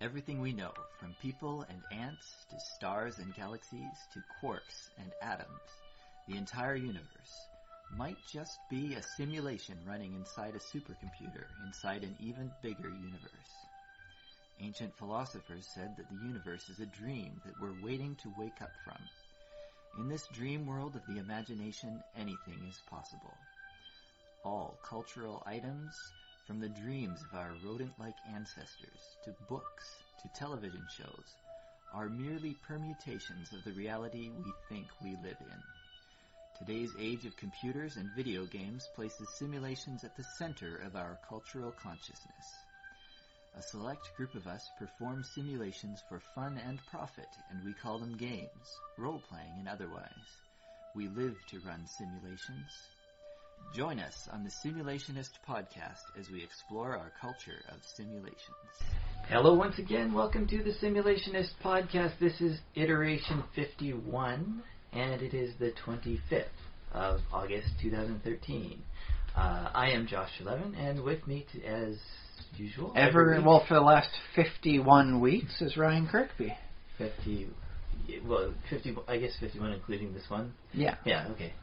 Everything we know, from people and ants to stars and galaxies to quarks and atoms, the entire universe, might just be a simulation running inside a supercomputer inside an even bigger universe. Ancient philosophers said that the universe is a dream that we're waiting to wake up from. In this dream world of the imagination, anything is possible. All cultural items, from the dreams of our rodent-like ancestors, to books, to television shows, are merely permutations of the reality we think we live in. Today's age of computers and video games places simulations at the center of our cultural consciousness. A select group of us perform simulations for fun and profit, and we call them games, role-playing and otherwise. We live to run simulations. Join us on the Simulationist podcast as we explore our culture of simulations. Hello once again, welcome to the Simulationist podcast. This is iteration 51, and it is the 25th of August 2013. I am Josh 11, and with me, as usual... for the last 51 weeks is Ryan Kirkby. 50, I guess 51 including this one? Yeah. Yeah, okay.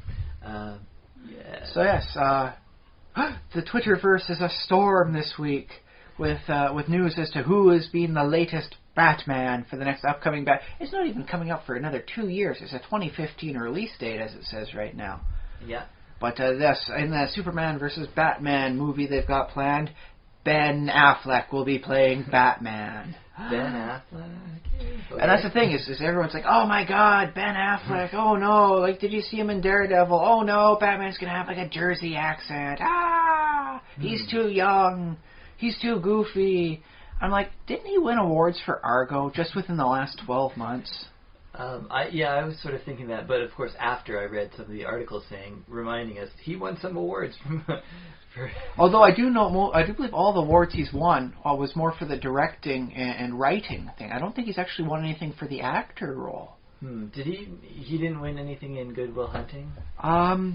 Yeah. So yes, the Twitterverse is a storm this week with news as to who is being the latest Batman for the next upcoming It's not even coming up for another 2 years. It's a 2015 release date, as it says right now. Yeah. But yes, in the Superman versus Batman movie they've got planned, Ben Affleck will be playing Batman. Ben Affleck. Okay. And that's the thing, is everyone's like, oh my god, Ben Affleck, oh no, like, did you see him in Daredevil? Oh no, Batman's gonna have like a Jersey accent. He's too young, he's too goofy. I'm like, didn't he win awards for Argo just within the last 12 months? I was sort of thinking that, but of course after I read some of the articles reminding us, he won some awards from... Although I do believe all the awards he's won was more for the directing and writing thing. I don't think he's actually won anything for the actor role. Did he? He didn't win anything in Good Will Hunting?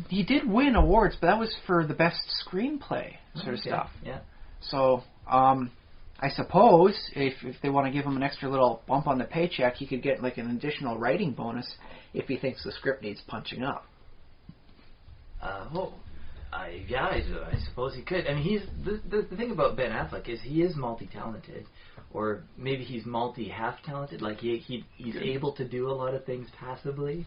He did win awards, but that was for the best screenplay sort of stuff. Yeah. So, I suppose if they want to give him an extra little bump on the paycheck, he could get like an additional writing bonus if he thinks the script needs punching up. I suppose he could. I mean, he's the thing about Ben Affleck is he is multi-talented, or maybe he's multi-half-talented. Like he's able to do a lot of things passively.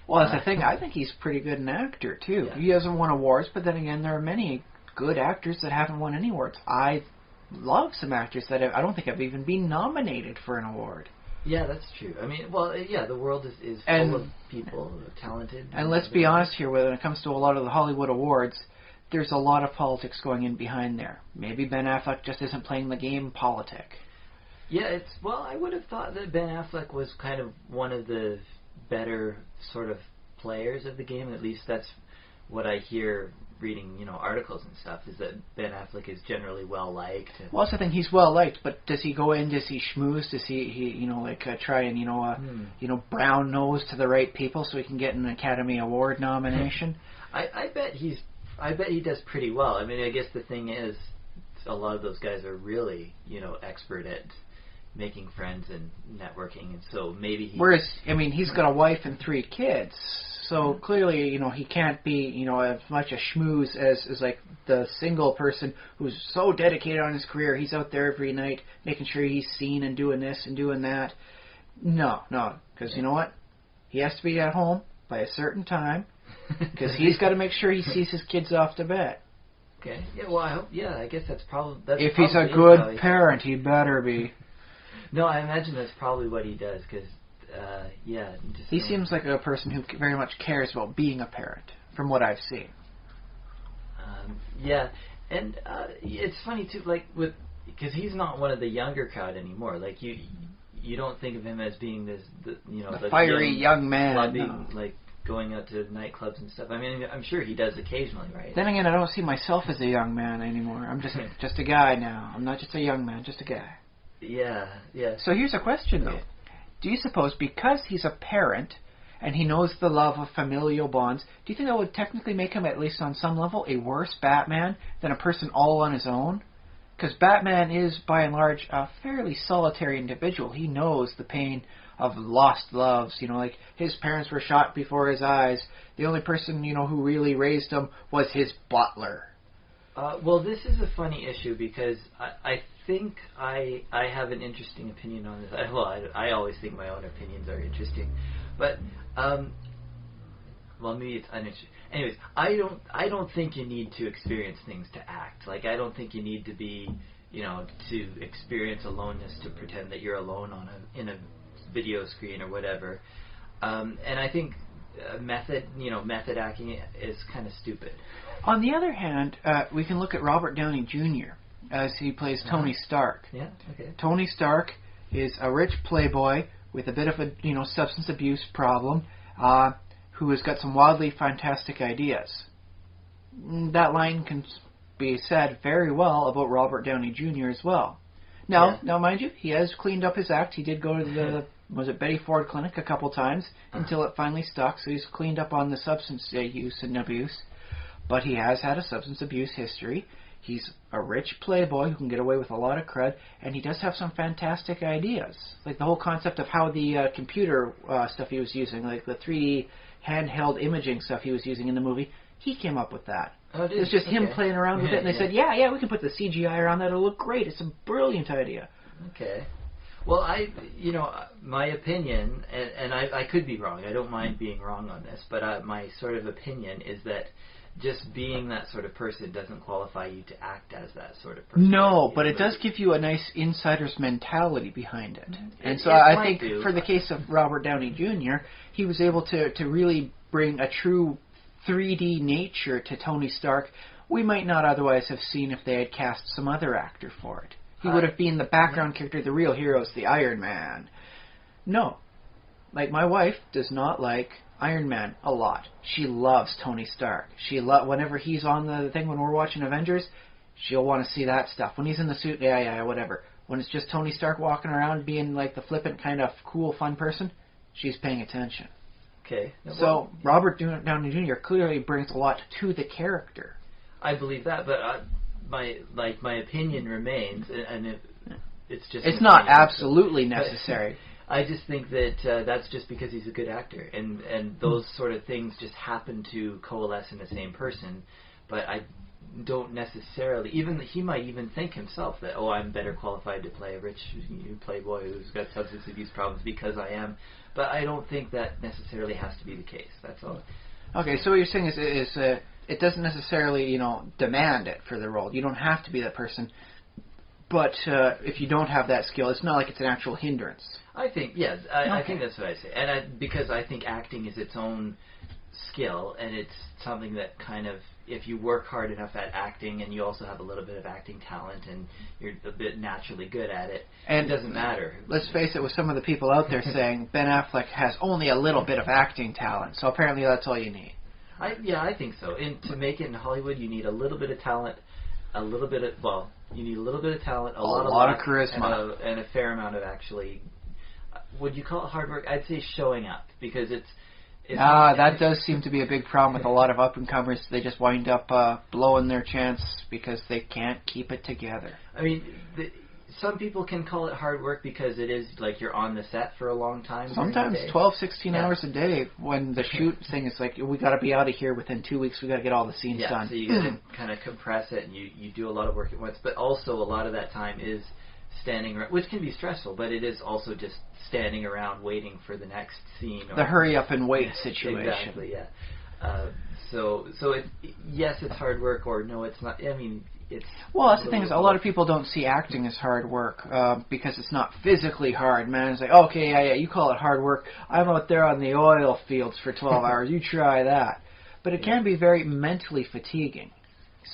Well, that's the thing. I think he's pretty good an actor too. Yeah. He hasn't won awards, but then again, there are many good actors that haven't won any awards. I love some actors that I don't think have even been nominated for an award. Yeah, that's true. I mean, the world is full of people, talented. And let's be honest here, when it comes to a lot of the Hollywood awards, there's a lot of politics going in behind there. Maybe Ben Affleck just isn't playing the game politic. Yeah, I would have thought that Ben Affleck was kind of one of the better sort of players of the game. At least that's what I hear reading, articles and stuff, is that Ben Affleck is generally well liked. Well, that's the thing, he's well liked, but does he go in, does he schmooze, does he try and, brown nose to the right people so he can get an Academy Award nomination? I bet he does pretty well. I mean, I guess the thing is, a lot of those guys are really, expert at making friends and networking, and so maybe he... Whereas, I mean, he's got a wife and 3 kids, so clearly, he can't be, as much a schmooze as like the single person who's so dedicated on his career. He's out there every night making sure he's seen and doing this and doing that. No, because you know what? He has to be at home by a certain time, because he's got to make sure he sees his kids off to bed. Okay. Yeah, well, I guess that's probably... If he's a good parent, he better be. No, I imagine that's probably what he does, because... he seems like a person who very much cares about being a parent, from what I've seen. And it's funny too, like because he's not one of the younger crowd anymore. Like you don't think of him as being the fiery young man, clubbing, like going out to nightclubs and stuff. I mean, I'm sure he does occasionally, right? Then again, I don't see myself as a young man anymore. I'm just a guy now. I'm not just a young man, just a guy. Yeah. So here's a question though. Do you suppose because he's a parent and he knows the love of familial bonds, do you think that would technically make him, at least on some level, a worse Batman than a person all on his own? Because Batman is, by and large, a fairly solitary individual. He knows the pain of lost loves. Like his parents were shot before his eyes. The only person, who really raised him was his butler. Well, this is a funny issue because I think I have an interesting opinion on this. I always think my own opinions are interesting, but maybe it's uninteresting. Anyways, I don't think you need to experience things to act. Like I don't think you need to be, to experience aloneness to pretend that you're alone in a video screen or whatever. And I think method acting is kind of stupid. On the other hand, we can look at Robert Downey Jr. as he plays Tony Stark. Yeah, okay. Tony Stark is a rich playboy with a bit of a substance abuse problem, who has got some wildly fantastic ideas. That line can be said very well about Robert Downey Jr. as well. Now, mind you, he has cleaned up his act. He did go to the Betty Ford clinic a couple times until it finally stuck. So he's cleaned up on the substance use and abuse. But he has had a substance abuse history. He's a rich playboy who can get away with a lot of crud, and he does have some fantastic ideas. Like the whole concept of how the computer stuff he was using, like the 3D handheld imaging stuff he was using in the movie, he came up with that. Oh, it was just him playing around with it, and they said, yeah, we can put the CGI around that, it'll look great. It's a brilliant idea. Okay. Well, my opinion, and I could be wrong, I don't mind being wrong on this, but my sort of opinion is that just being that sort of person doesn't qualify you to act as that sort of person. No, but it does give you a nice insider's mentality behind it. And so I think for the case of Robert Downey Jr., he was able to really bring a true 3D nature to Tony Stark we might not otherwise have seen if they had cast some other actor for it. He would have been the background character, the real hero's the Iron Man. No. Like, my wife does not like Iron Man a lot. She loves Tony Stark. Whenever he's on the thing when we're watching Avengers, she'll want to see that stuff. When he's in the suit, yeah, whatever. When it's just Tony Stark walking around being like the flippant kind of cool, fun person, she's paying attention. Okay. So Robert Downey Jr. clearly brings a lot to the character. I believe that, but my opinion remains, and it's just... It's not absolutely necessary. I just think that that's just because he's a good actor, and those sort of things just happen to coalesce in the same person. But I don't necessarily... he might even think himself that, I'm better qualified to play a rich playboy who's got substance abuse problems because I am. But I don't think that necessarily has to be the case. That's all. Okay, so what you're saying is it doesn't necessarily, demand it for the role. You don't have to be that person. But if you don't have that skill, it's not like it's an actual hindrance. I think, yes. I think that's what I say. And because I think acting is its own skill, and it's something that kind of, if you work hard enough at acting and you also have a little bit of acting talent and you're a bit naturally good at it, it doesn't matter. Let's face it, with some of the people out there saying Ben Affleck has only a little bit of acting talent, so apparently that's all you need. I think so. And to make it in Hollywood, you need a little bit of talent, you need a little bit of talent, a lot of charisma, and a fair amount of actually, would you call it hard work? I'd say showing up, because it's that does seem to be a big problem with a lot of up-and-comers. They just wind up blowing their chance because they can't keep it together. I mean, some people can call it hard work because it is like you're on the set for a long time. Sometimes 12, 16 hours a day when the shoot thing is like, we got to be out of here within 2 weeks. We got to get all the scenes done. So you got to kind of compress it, and you do a lot of work at once. But also a lot of that time is standing around, which can be stressful, but it is also just standing around waiting for the next scene. The hurry up and wait situation. Exactly, yeah. So yes, it's hard work, or no, it's not. I mean, it's... Well, that's the thing, is a lot of people don't see acting as hard work because it's not physically hard. Man, it's like, okay, yeah, you call it hard work. I'm out there on the oil fields for 12 hours. You try that. But it can be very mentally fatiguing.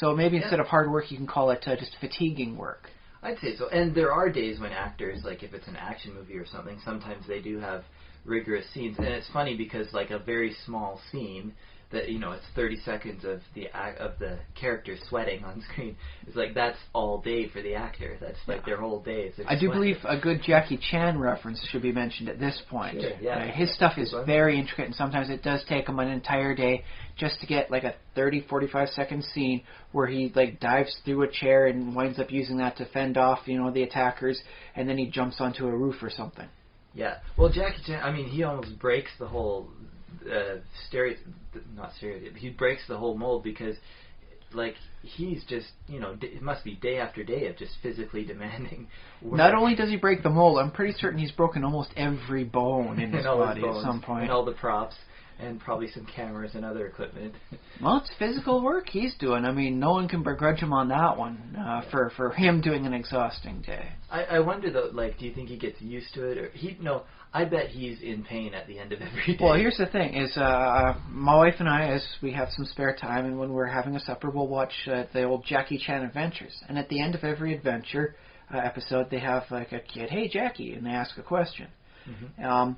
So maybe instead of hard work, you can call it just fatiguing work. I'd say so. And there are days when actors, like if it's an action movie or something, sometimes they do have rigorous scenes. And it's funny because like a very small scene that, you know, it's 30 seconds of the character sweating on screen. It's like that's all day for the actor. That's like their whole day. I do believe a good Jackie Chan reference should be mentioned at this point. Sure, yeah. His stuff is very intricate, and sometimes it does take him an entire day just to get like a 30, 45 second scene where he like dives through a chair and winds up using that to fend off, you know, the attackers, and then he jumps onto a roof or something. Yeah. Well, Jackie Chan, I mean, he almost breaks the whole he breaks the whole mold because, like, he's just, you know, it must be day after day of just physically demanding work. Not only does he break the mold, I'm pretty certain he's broken almost every bone in his body at some point. And all the props. And probably some cameras and other equipment. Well, it's physical work he's doing. I mean, no one can begrudge him on that one for him doing an exhausting day. I wonder, though, like, do you think he gets used to it? Or I bet he's in pain at the end of every day. Well, here's the thing, is my wife and I, as we have some spare time, and when we're having a supper, we'll watch the old Jackie Chan adventures. And at the end of every adventure episode, they have, like, a kid, "Hey, Jackie," and they ask a question. Mm-hmm.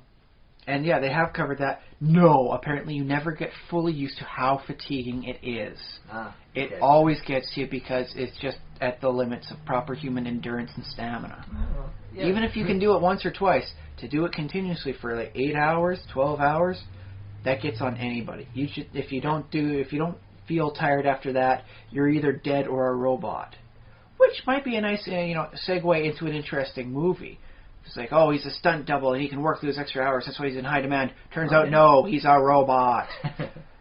And yeah, they have covered that. No, apparently you never get fully used to how fatiguing it is. Okay. It always gets you because it's just at the limits of proper human endurance and stamina. Yeah. Even if you can do it once or twice, to do it continuously for like 8 hours, 12 hours, that gets on anybody. You should, if you don't feel tired after that, you're either dead or a robot. Which might be a nice, segue into an interesting movie. It's like, oh, he's a stunt double, and he can work those extra hours, that's why he's in high demand. Turns out, no, he's a robot.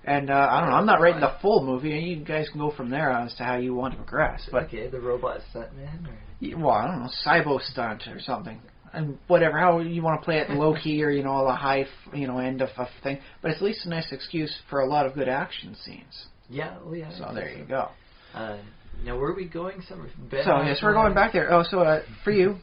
And, I don't know, I'm not writing the full movie, and you guys can go from there as to how you want to progress. But, okay, the robot stunt man? Well, I don't know, cybo stunt or something. And whatever, how you want to play it low-key or, the high, end of a thing. But it's at least a nice excuse for a lot of good action scenes. Yeah, well, yeah. So there you go. Now, where are we going? Yes, we're going back there. Oh, so for you...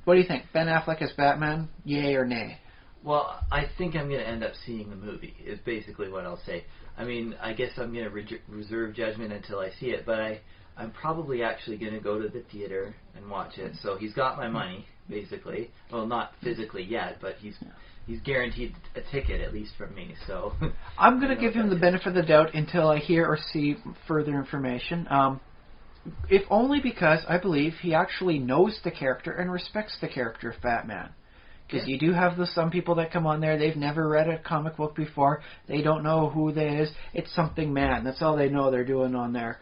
What do you think? Ben Affleck as Batman, yay or nay? Well, I think I'm going to end up seeing the movie, is basically what I'll say. I mean, I guess I'm going to reserve judgment until I see it, but I'm probably actually going to go to the theater and watch it. So he's got my money, basically. Well, not physically yet, but he's guaranteed a ticket, at least from me. So I'm going to give him the benefit of the doubt until I hear or see further information. If only because I believe he actually knows the character and respects the character of Batman. Because you do have some people that come on there, they've never read a comic book before, they don't know who that is, it's something man, that's all they know they're doing on there.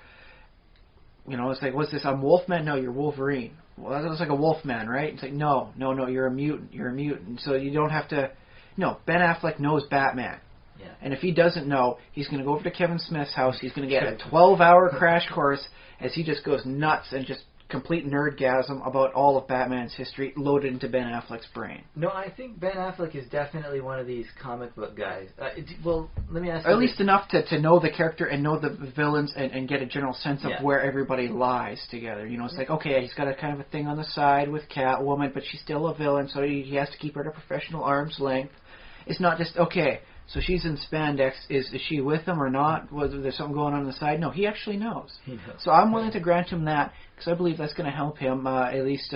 It's like, what's this, I'm Wolfman? No, you're Wolverine. Well, that looks like a Wolfman, right? It's like, no, you're a mutant, so you don't have to... No, Ben Affleck knows Batman. Yeah. And if he doesn't know, he's going to go over to Kevin Smith's house, he's going to get a 12-hour crash course as he just goes nuts and just complete nerdgasm about all of Batman's history loaded into Ben Affleck's brain. No, I think Ben Affleck is definitely one of these comic book guys. Well, let me ask you... At least enough to know the character and know the villains and get a general sense of where everybody lies together. It's like, okay, he's got a kind of a thing on the side with Catwoman, but she's still a villain, so he has to keep her at a professional arm's length. It's not just, okay... So she's in spandex. Is she with him or not? Was there something going on the side? No, he actually knows. So I'm willing to grant him that because I believe that's going to help him at least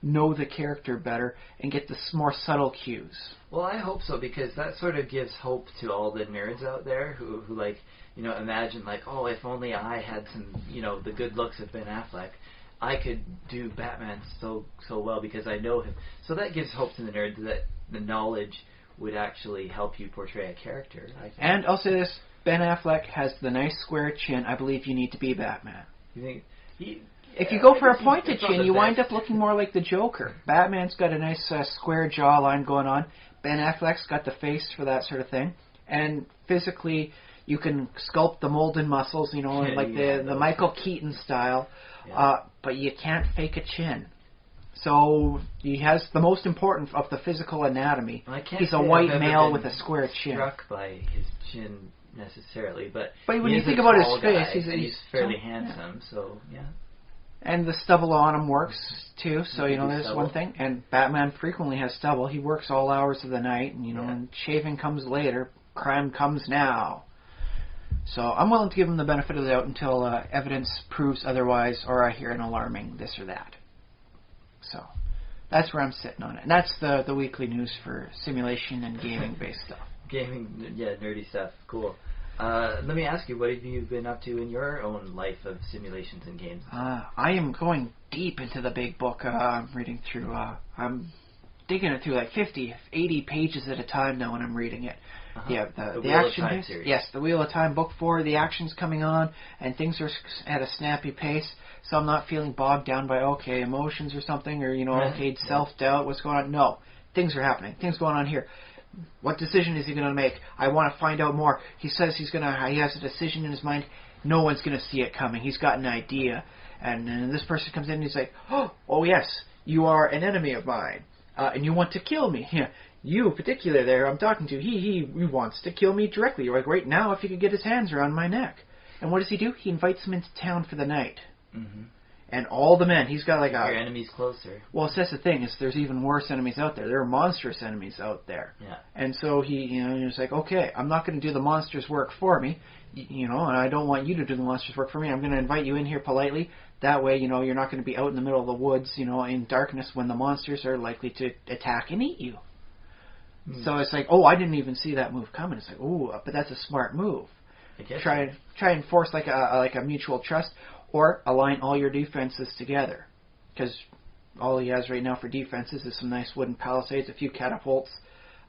know the character better and get the more subtle cues. Well, I hope so because that sort of gives hope to all the nerds out there who like, imagine like, oh, if only I had some, the good looks of Ben Affleck, I could do Batman so well because I know him. So that gives hope to the nerds that the knowledge would actually help you portray a character. And I'll say this, Ben Affleck has the nice square chin I believe you need to be Batman. You think if you go for a pointed chin, you wind up looking more like the Joker. Batman's got a nice square jawline going on. Ben Affleck's got the face for that sort of thing. And physically, you can sculpt the mold and muscles, like the Michael Keaton style. Yeah. But you can't fake a chin. So he has the most important of the physical anatomy. He's a white male with a square chin. Struck by his chin necessarily, but when you think about his face, he's fairly handsome. Yeah. So yeah. And the stubble on him works too. So there's stubble. One thing. And Batman frequently has stubble. He works all hours of the night, and and shaving comes later. Crime comes now. So I'm willing to give him the benefit of the doubt until evidence proves otherwise, or I hear an alarming this or that. So that's where I'm sitting on it. And that's the weekly news for simulation and gaming-based stuff. Gaming, nerdy stuff. Cool. Let me ask you, what have you been up to in your own life of simulations and games? I am going deep into the big book. I'm reading through. I'm digging it through like 50, 80 pages at a time now when I'm reading it. Yeah, the Wheel action of Time is, series. yes, the Wheel of Time, book 4. The action's coming on, and things are at a snappy pace. So I'm not feeling bogged down by emotions or something, or self-doubt. What's going on? No, things are happening. Things going on here. What decision is he going to make? I want to find out more. He says he has a decision in his mind. No one's going to see it coming. He's got an idea, and this person comes in and he's like, oh yes, you are an enemy of mine, and you want to kill me. Yeah. You, particular there, I'm talking to, he wants to kill me directly, like right now, if he could get his hands around my neck. And what does he do? He invites him into town for the night. Mm-hmm. And all the men, he's got like your enemies closer. Well, that's the thing, is there's even worse enemies out there. There are monstrous enemies out there. Yeah. And so he's like, okay, I'm not going to do the monster's work for me, and I don't want you to do the monster's work for me. I'm going to invite you in here politely. That way, you're not going to be out in the middle of the woods, in darkness when the monsters are likely to attack and eat you. So it's like, I didn't even see that move coming. It's like, but that's a smart move. Try and force like a mutual trust, or align all your defenses together, because all he has right now for defenses is some nice wooden palisades, a few catapults,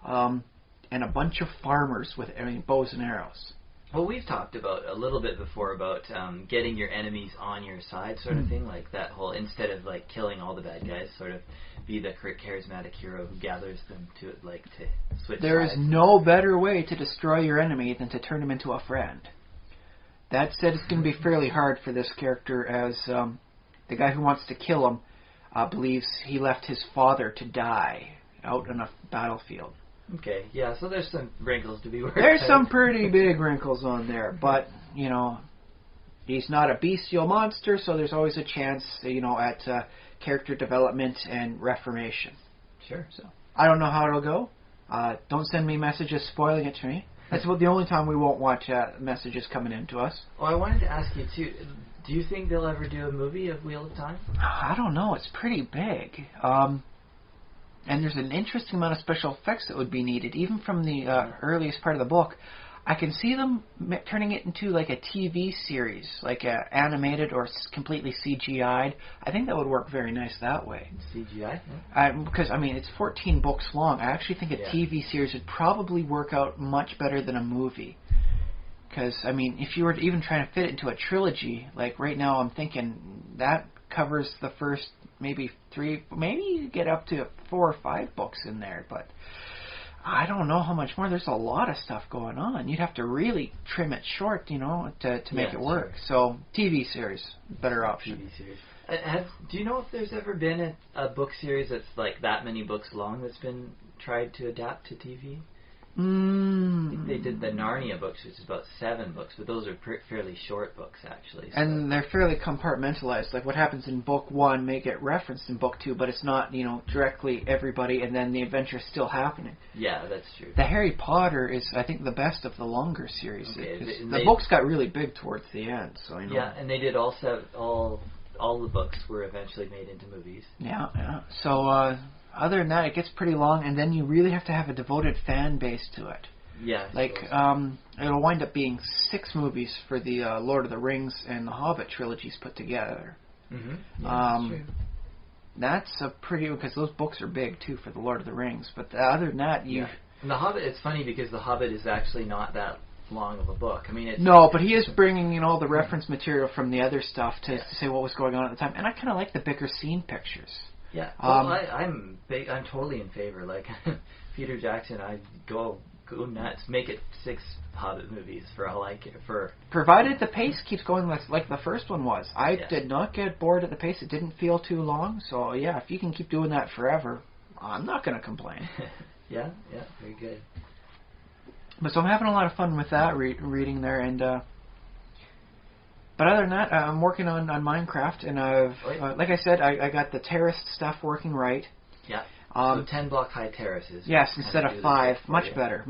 and a bunch of farmers with bows and arrows. Well, we've talked about a little bit before about getting your enemies on your side, sort of thing, like that whole, instead of like killing all the bad guys, sort of be the charismatic hero who gathers them to switch There sides. is no better way to destroy your enemy than to turn him into a friend. That said, it's going to be fairly hard for this character, as the guy who wants to kill him believes he left his father to die out on a battlefield. Okay, yeah, so there's some wrinkles to be worked out. There's some pretty big wrinkles on there, but, he's not a bestial monster, so there's always a chance, at character development and reformation. Sure. So I don't know how it'll go. Don't send me messages spoiling it to me. That's about the only time we won't want messages coming in to us. Oh, I wanted to ask you, too, do you think they'll ever do a movie of Wheel of Time? I don't know. It's pretty big. And there's an interesting amount of special effects that would be needed, even from the earliest part of the book. I can see them turning it into like a TV series, like animated or completely CGI'd. I think that would work very nice that way. CGI? Yeah. Because, it's 14 books long. I actually think a TV series would probably work out much better than a movie. Because, if you were to even trying to fit it into a trilogy, like right now I'm thinking that covers the first maybe 3, maybe you get up to 4 or 5 books in there, but I don't know how much more. There's a lot of stuff going on. You'd have to really trim it short, to make it work. Sure. So TV series, better option. TV series. Do you know if there's ever been a book series that's like that many books long that's been tried to adapt to TV? I think they did the Narnia books, which is about 7 books, but those are fairly short books, actually. So. And they're fairly compartmentalized. Like what happens in book 1 may get referenced in book 2, but it's not, directly everybody, and then the adventure's still happening. Yeah, that's true. The Harry Potter is, I think, the best of the longer series. Okay, the books got really big towards the end, so Yeah, and they did all the books were eventually made into movies. Yeah. So, other than that, it gets pretty long, and then you really have to have a devoted fan base to it. Yeah. It'll wind up being 6 movies for the Lord of the Rings and the Hobbit trilogies put together. Mm-hmm. Yeah, that's true. That's a pretty, because those books are big too for the Lord of the Rings. But other than that, And the Hobbit, it's funny because the Hobbit is actually not that long of a book. No, but he is bringing in all the reference material from the other stuff to say what was going on at the time, and I kind of like the bigger scene pictures. Yeah, well, I'm totally in favor. Like Peter Jackson, I go nuts. Make it 6 Hobbit movies for all I care for. Provided the pace keeps going like the first one was. I did not get bored at the pace. It didn't feel too long. So yeah, if you can keep doing that forever, I'm not going to complain. Yeah, very good. But so I'm having a lot of fun with that reading there, and but other than that, I'm working on Minecraft, and I've like I said, I got the terraced stuff working right. Yeah. So 10 block high terraces. Yes, instead of 5. Much better.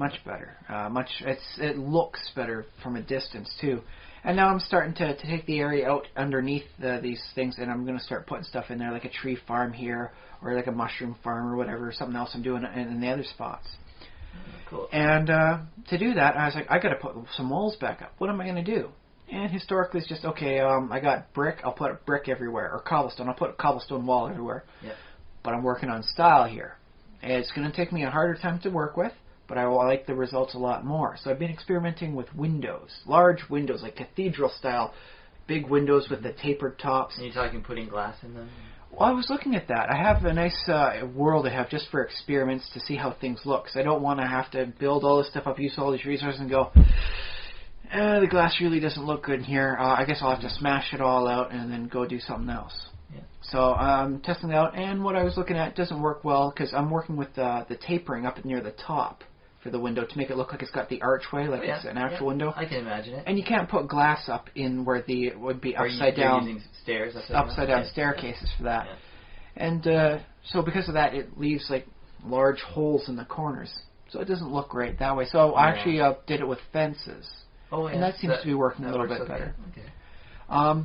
It looks better from a distance too. And now I'm starting to take the area out underneath these things, and I'm going to start putting stuff in there, like a tree farm here, or like a mushroom farm, or whatever, something else I'm doing in the other spots. Cool. Cool. And to do that, I was like, I got to put some walls back up. What am I going to do? And historically, it's just, okay, I got brick, I'll put a brick everywhere. Or cobblestone, I'll put a cobblestone wall everywhere. Yep. But I'm working on style here. And it's going to take me a harder time to work with, but I like the results a lot more. So I've been experimenting with windows. Large windows, like cathedral style. Big windows with the tapered tops. Are you talking putting glass in them? Well, I was looking at that. I have a nice world I have just for experiments to see how things look. Because I don't want to have to build all this stuff up, use all these resources, and go, the glass really doesn't look good in here. I guess I'll have to smash it all out and then go do something else. Yeah. So I'm testing it out, and what I was looking at doesn't work well because I'm working with the tapering up near the top for the window to make it look like it's got the archway, like it's an actual window. I can imagine it. And you can't put glass up in where it would be upside down. Using stairs, upside down staircases for that. Yeah. And so because of that, it leaves like large holes in the corners, so it doesn't look great that way. So I actually did it with fences. Oh, yeah. And that seems to be working a little bit better.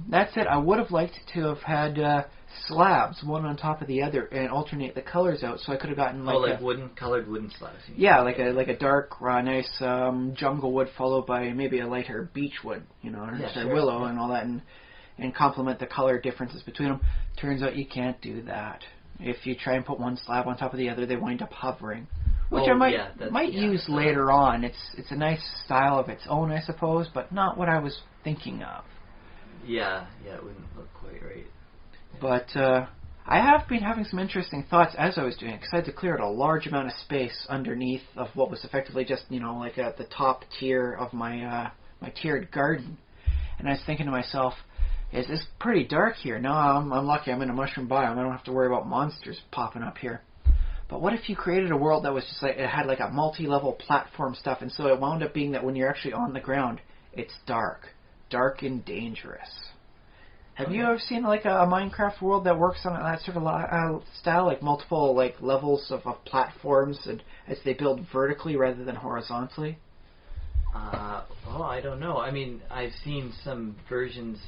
That's it. I would have liked to have had slabs, one on top of the other, and alternate the colors out, so I could have gotten like colored wooden slabs. Yeah, like a dark, nice jungle wood followed by maybe a lighter beech wood, willow and all that, and complement the color differences between them. Turns out you can't do that. If you try and put one slab on top of the other, they wind up hovering. Which I might use later on. It's a nice style of its own, I suppose, but not what I was thinking of. Yeah, it wouldn't look quite right. But I have been having some interesting thoughts as I was doing it, because I had to clear out a large amount of space underneath of what was effectively just, like at the top tier of my tiered garden. And I was thinking to myself, it's pretty dark here. No, I'm lucky I'm in a mushroom biome. I don't have to worry about monsters popping up here. But what if you created a world that was just like, it had like a multi-level platform stuff, and so it wound up being that when you're actually on the ground, it's dark and dangerous. Have you ever seen like a Minecraft world that works on that sort of style, like multiple like levels of platforms, and as they build vertically rather than horizontally? I don't know. I mean, I've seen some versions.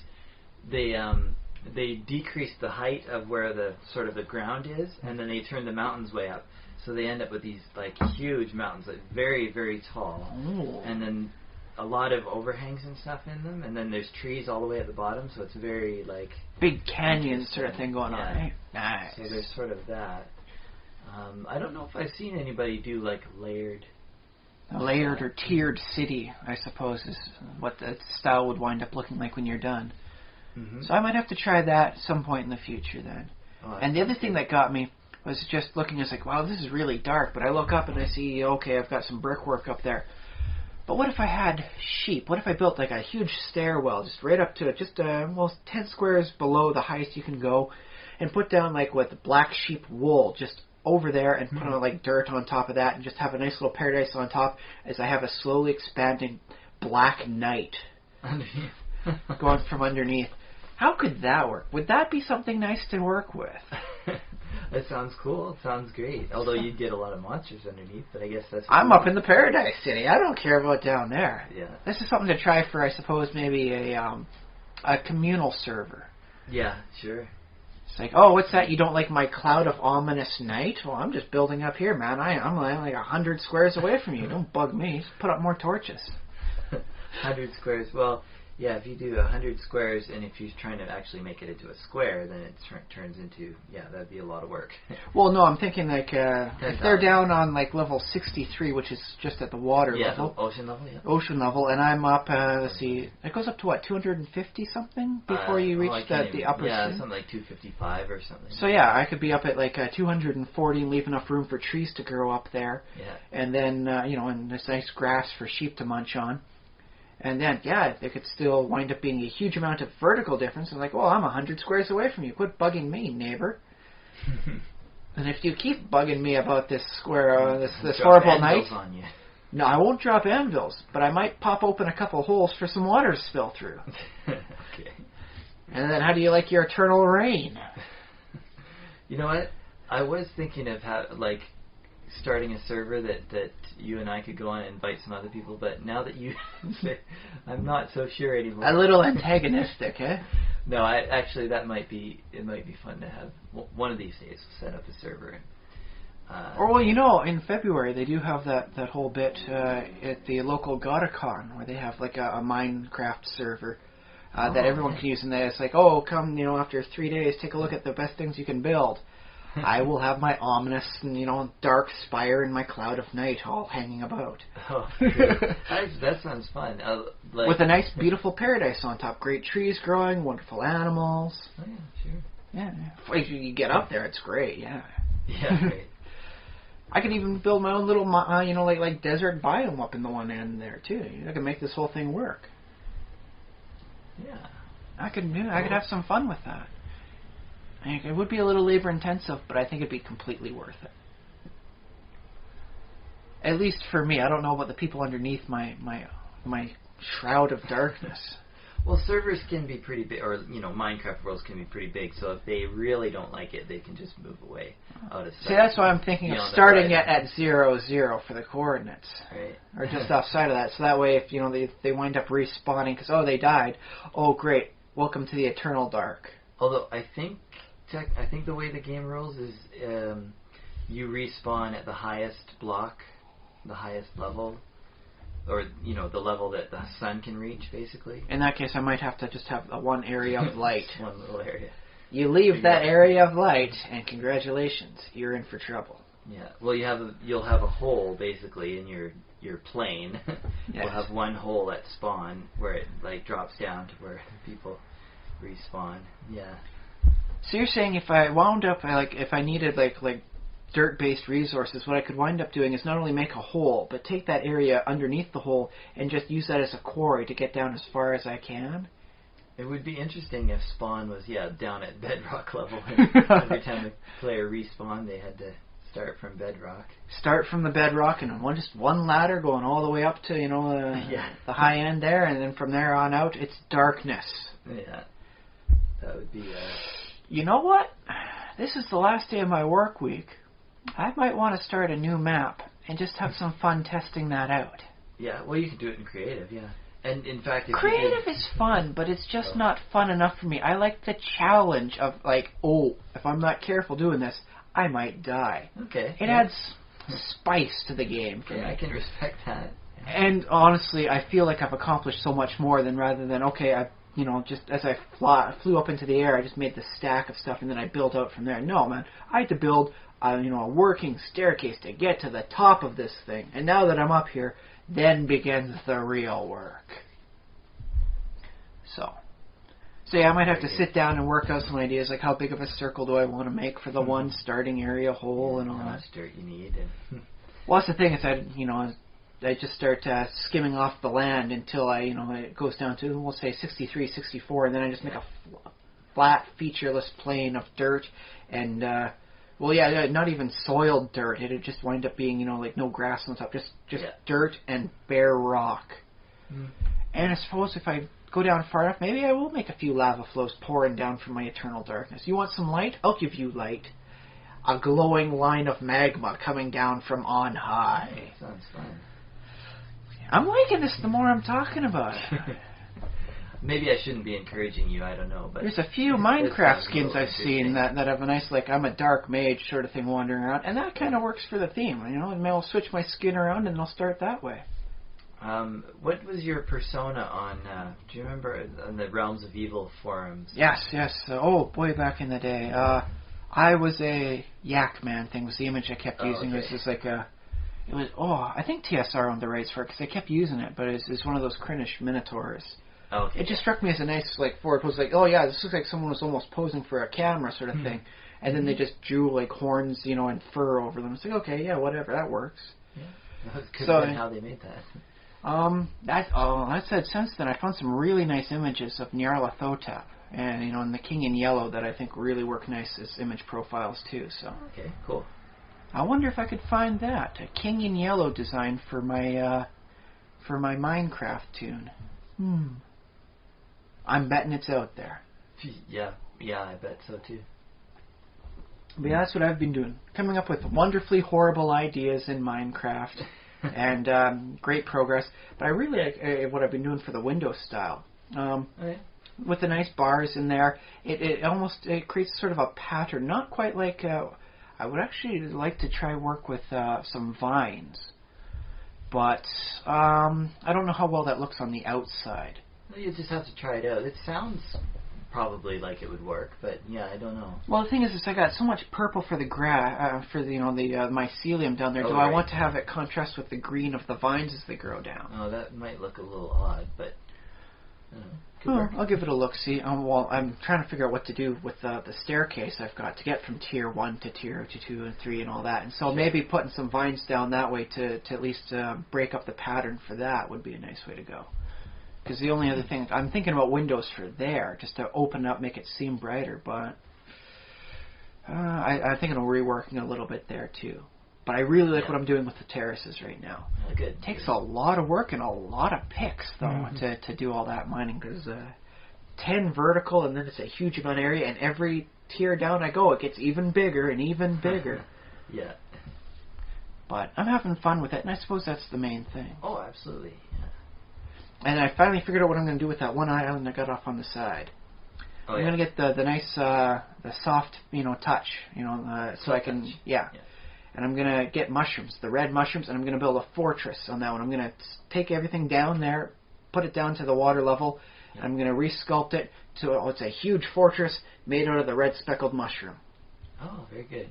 They decrease the height of where the sort of the ground is, and then they turn the mountains way up. So they end up with these like huge mountains, like very, very tall. Ooh. And then a lot of overhangs and stuff in them, and then there's trees all the way at the bottom, so it's very like big canyon sort of thing going on. Right? Nice. So there's sort of that. I don't know if I've seen anybody do like layered. A layered or tiered city, I suppose, is what the style would wind up looking like when you're done. Mm-hmm. So I might have to try that at some point in the future then. And the other thing that got me was just looking, it's like, wow, this is really dark, but I look up and I see, okay, I've got some brickwork up there. But what if I had sheep? What if I built like a huge stairwell just right up to it, just 10 squares below the highest you can go, and put down like with black sheep wool just over there, and put on like dirt on top of that, and just have a nice little paradise on top as I have a slowly expanding black night going from underneath. How could that work? Would that be something nice to work with? That sounds cool. It sounds great. Although you'd get a lot of monsters underneath, but I guess that's... I'm up in the Paradise City. I don't care about down there. Yeah. This is something to try for, I suppose, maybe a communal server. Yeah, sure. It's like, oh, what's that? You don't like my cloud of ominous night? Well, I'm just building up here, man. I'm like 100 squares away from you. Don't bug me. Just put up more torches. 100 squares. Well... Yeah, if you do 100 squares, and if you're trying to actually make it into a square, then it turns into, that'd be a lot of work. Well, no, I'm thinking like, if they're down on like level 63, which is just at the water level. Ocean level, yeah. Ocean level, and I'm up, let's see, it goes up to what, 250 something before you reach the upper Yeah, something like 255 or something. So yeah, I could be up at like 240 and leave enough room for trees to grow up there. Yeah. And then, and this nice grass for sheep to munch on. And then, there could still wind up being a huge amount of vertical difference. And like, well, I'm 100 squares away from you. Quit bugging me, neighbor. And if you keep bugging me about this square, this horrible night, on you. No, I won't drop anvils, but I might pop open a couple holes for some water to spill through. Okay. And then, how do you like your eternal rain? You know what? I was thinking of starting a server that you and I could go on and invite some other people, but now that you say, I'm not so sure anymore. A little antagonistic, eh? No, it might be fun to have one of these days set up a server. Or, well, you know, in February they do have that whole bit at the local Godacon where they have like a Minecraft server that everyone can use, and it's like, oh, come, you know, after 3 days, take a look at the best things you can build. I will have my ominous and, you know, dark spire and my cloud of night all hanging about. Oh, that sounds fun. Like, with a nice, beautiful paradise on top. Great trees growing, wonderful animals. Oh, yeah, sure. Yeah. If you get up there, it's great, yeah. Yeah, great. I could even build my own little, you know, like desert biome up in the one end there, too. I could make this whole thing work. Yeah. I could have some fun with that. It would be a little labor intensive, but I think it'd be completely worth it. At least for me. I don't know about the people underneath my shroud of darkness. Well, servers can be pretty big, or, you know, Minecraft worlds can be pretty big, so if they really don't like it, they can just move away out of sight. See, that's why I'm thinking of starting at 0, 0 for the coordinates. Right. Or just outside of that, so that way if, you know, they wind up respawning, because, oh, they died. Oh, great. Welcome to the eternal dark. Although, I think the way the game rolls is you respawn at the highest block, the highest level, or, you know, the level that the sun can reach, basically. In that case, I might have to just have one area of light. One little area. You leave that area of light, and congratulations, you're in for trouble. Yeah. Well, you'll have a hole basically in your plane. Yes. You'll have one hole at spawn where it like drops down to where people respawn. Yeah. So you're saying if I wound up if I needed like dirt-based resources, what I could wind up doing is not only make a hole, but take that area underneath the hole and just use that as a quarry to get down as far as I can? It would be interesting if spawn was, down at bedrock level. And every time the player respawned, they had to start from bedrock. Start from the bedrock, and just one ladder going all the way up to, you know, the high end there, and then from there on out, it's darkness. Yeah. That would be... You know what? This is the last day of my work week. I might want to start a new map and just have some fun testing that out. Yeah, well, you can do it in creative, yeah. And in fact, if creative is fun, but it's just not fun enough for me. I like the challenge of if I'm not careful doing this, I might die. Okay. It adds spice to the game for me. I can respect that. And honestly, I feel like I've accomplished so much more rather than just as I flew up into the air, I just made the stack of stuff and then I built out from there. No, man, I had to build a working staircase to get to the top of this thing. And now that I'm up here, then begins the real work. So yeah, I might have to sit down and work out some ideas, like how big of a circle do I want to make for the one starting area hole and all that. How much dirt you need. Well, that's the thing is I just start skimming off the land until it goes down to, we'll say 63, 64, and then I just make a flat, featureless plain of dirt and, not even soiled dirt. It'd just wind up being, no grass on top, just dirt and bare rock. Mm. And I suppose if I go down far enough, maybe I will make a few lava flows pouring down from my eternal darkness. You want some light? I'll give you light. A glowing line of magma coming down from on high. Sounds fun. I'm liking this the more I'm talking about it. Maybe I shouldn't be encouraging you, I don't know. But there's a few Minecraft skins I've seen that have a nice, I'm a dark mage sort of thing wandering around, and that kind of works for the theme, and I'll switch my skin around and I'll start that way. What was your persona on, do you remember, on the Realms of Evil forums? Yes. Boy, back in the day. I was a Yak Man thing, was the image I kept using. Okay. It was just I think TSR owned the rights for it, because I kept using it, but it's one of those Krinish Minotaurs. Okay. It just struck me as a nice, forward pose, this looks like someone was almost posing for a camera sort of thing. And then they just drew, horns, and fur over them. It's like, okay, yeah, whatever, that works. Yeah. That could have been how they made that. I said since then I found some really nice images of Nyarlathotep, and and the King in Yellow that I think really work nice as image profiles too. So okay, cool. I wonder if I could find that a King in Yellow design for my Minecraft tune. I'm betting it's out there. Yeah, I bet so too. But yeah, that's what I've been doing, coming up with wonderfully horrible ideas in Minecraft. And great progress. But I really like what I've been doing for the Windows style. With the nice bars in there, it almost creates sort of a pattern. Not quite like, I I would actually like to try work with some vines, but I don't know how well that looks on the outside. Well, you just have to try it out. It sounds probably like it would work, but yeah, I don't know. Well, the thing is I got so much purple for the for the mycelium down there. Do I want to have it contrast with the green of the vines as they grow down? Oh, that might look a little odd, but I'll give it a look. See, well, I'm trying to figure out what to do with the staircase I've got to get from tier 1 to tier 2 and 3 and all that. And so maybe putting some vines down that way to at least break up the pattern for that would be a nice way to go. Because the only other thing, I'm thinking about windows for there, just to open up, make it seem brighter, but I think it'll reworking a little bit there too. But I really like what I'm doing with the terraces right now. Good. It takes a lot of work and a lot of picks, though, to do all that mining, because 10 vertical, and then it's a huge amount of area, and every tier down I go, it gets even bigger and even bigger. Yeah. But I'm having fun with it, and I suppose that's the main thing. Oh, absolutely. Yeah. And I finally figured out what I'm going to do with that one island I got off on the side. I'm going to get the nice, the soft, touch, so I can, And I'm going to get mushrooms, the red mushrooms, and I'm going to build a fortress on that one. I'm going to take everything down there, put it down to the water level, and I'm going to resculpt it to it's a huge fortress made out of the red speckled mushroom. Oh, very good.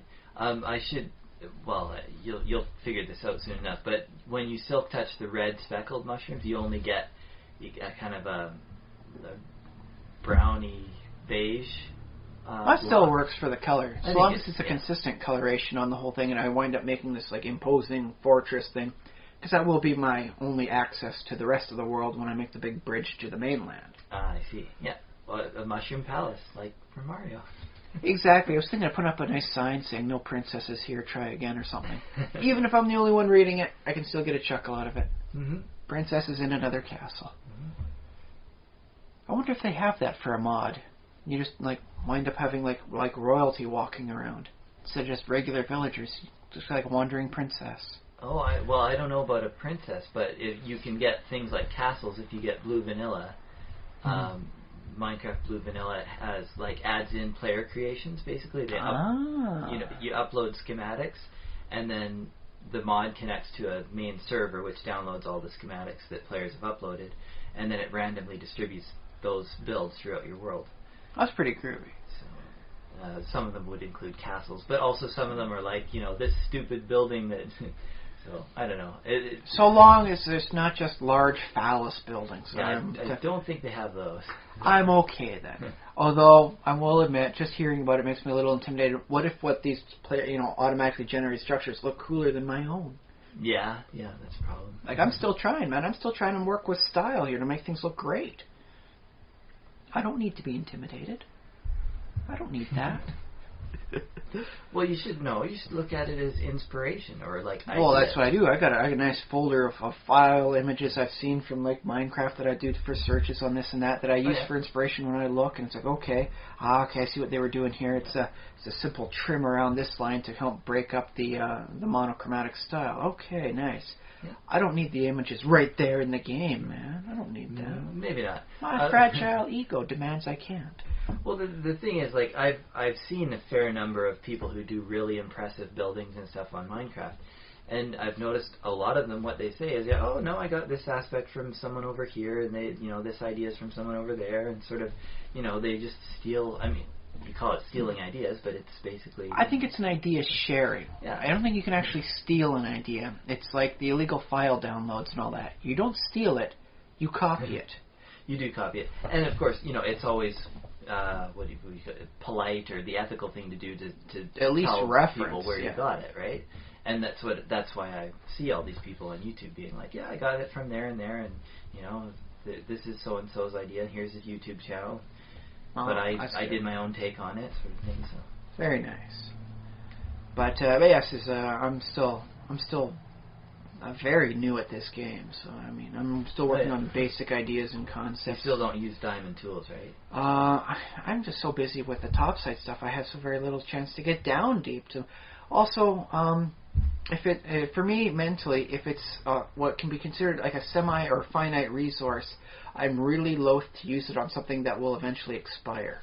You'll figure this out soon enough, but when you silk touch the red speckled mushrooms, you get kind of a browny beige. That still works for the color, as long as it's a consistent coloration on the whole thing, and I wind up making this imposing fortress thing, because that will be my only access to the rest of the world when I make the big bridge to the mainland. I see. Yeah, well, a mushroom palace, like from Mario. Exactly. I was thinking of putting up a nice sign saying "No princesses here, try again" or something. Even if I'm the only one reading it, I can still get a chuckle out of it. Princesses in another castle. I wonder if they have that for a mod. You just wind up having like royalty walking around instead of just regular villagers, just like a wandering princess. Oh, I don't know about a princess, but if you can get things like castles if you get Blue Vanilla. Minecraft Blue Vanilla has adds in player creations. Basically, they you upload schematics, and then the mod connects to a main server which downloads all the schematics that players have uploaded, and then it randomly distributes those builds throughout your world. That's pretty groovy. So, some of them would include castles, but also some of them are this stupid building that. So I don't know. So long as there's not just large phallus buildings. Yeah, I don't think they have those. I'm okay then. Although I will admit, just hearing about it makes me a little intimidated. What if these automatically generated structures look cooler than my own? Yeah, that's a problem. I'm still trying, man. I'm still trying to work with style here to make things look great. I don't need to be intimidated. I don't need that. Well, you should know. You should look at it as inspiration or Well, that's what I do. I got a nice folder of file images I've seen from Minecraft that I do for searches on this and that I use for inspiration when I look, and it's okay, I see what they were doing here. It's a simple trim around this line to help break up the monochromatic style. Okay, nice. Yeah. I don't need the images right there in the game, man. I don't need that. Maybe not. My fragile ego demands I can't. Well, the thing is, I've seen a fair number of people who do really impressive buildings and stuff on Minecraft, and I've noticed a lot of them. What they say is, oh no, I got this aspect from someone over here, and they, this idea is from someone over there, and sort of, they just steal. I mean, you call it stealing ideas, but it's basically. I think it's an idea sharing. Yeah. I don't think you can actually steal an idea. It's like the illegal file downloads and all that. You don't steal it, you copy it. You do copy it, and of course, it's always. Polite or the ethical thing to do to at least tell reference people where you got it, right? And that's why I see all these people on YouTube being like, I got it from there and there, and this is so and so's idea, and here's his YouTube channel, but I did my own take on it, sort of thing. So very nice. But yes, I'm still very new at this game, so I'm still working on basic ideas and concepts. You still don't use diamond tools, right? I'm just so busy with the topside stuff. I have so very little chance to get down deep. Also, for me mentally, if it's what can be considered like a semi or finite resource, I'm really loath to use it on something that will eventually expire.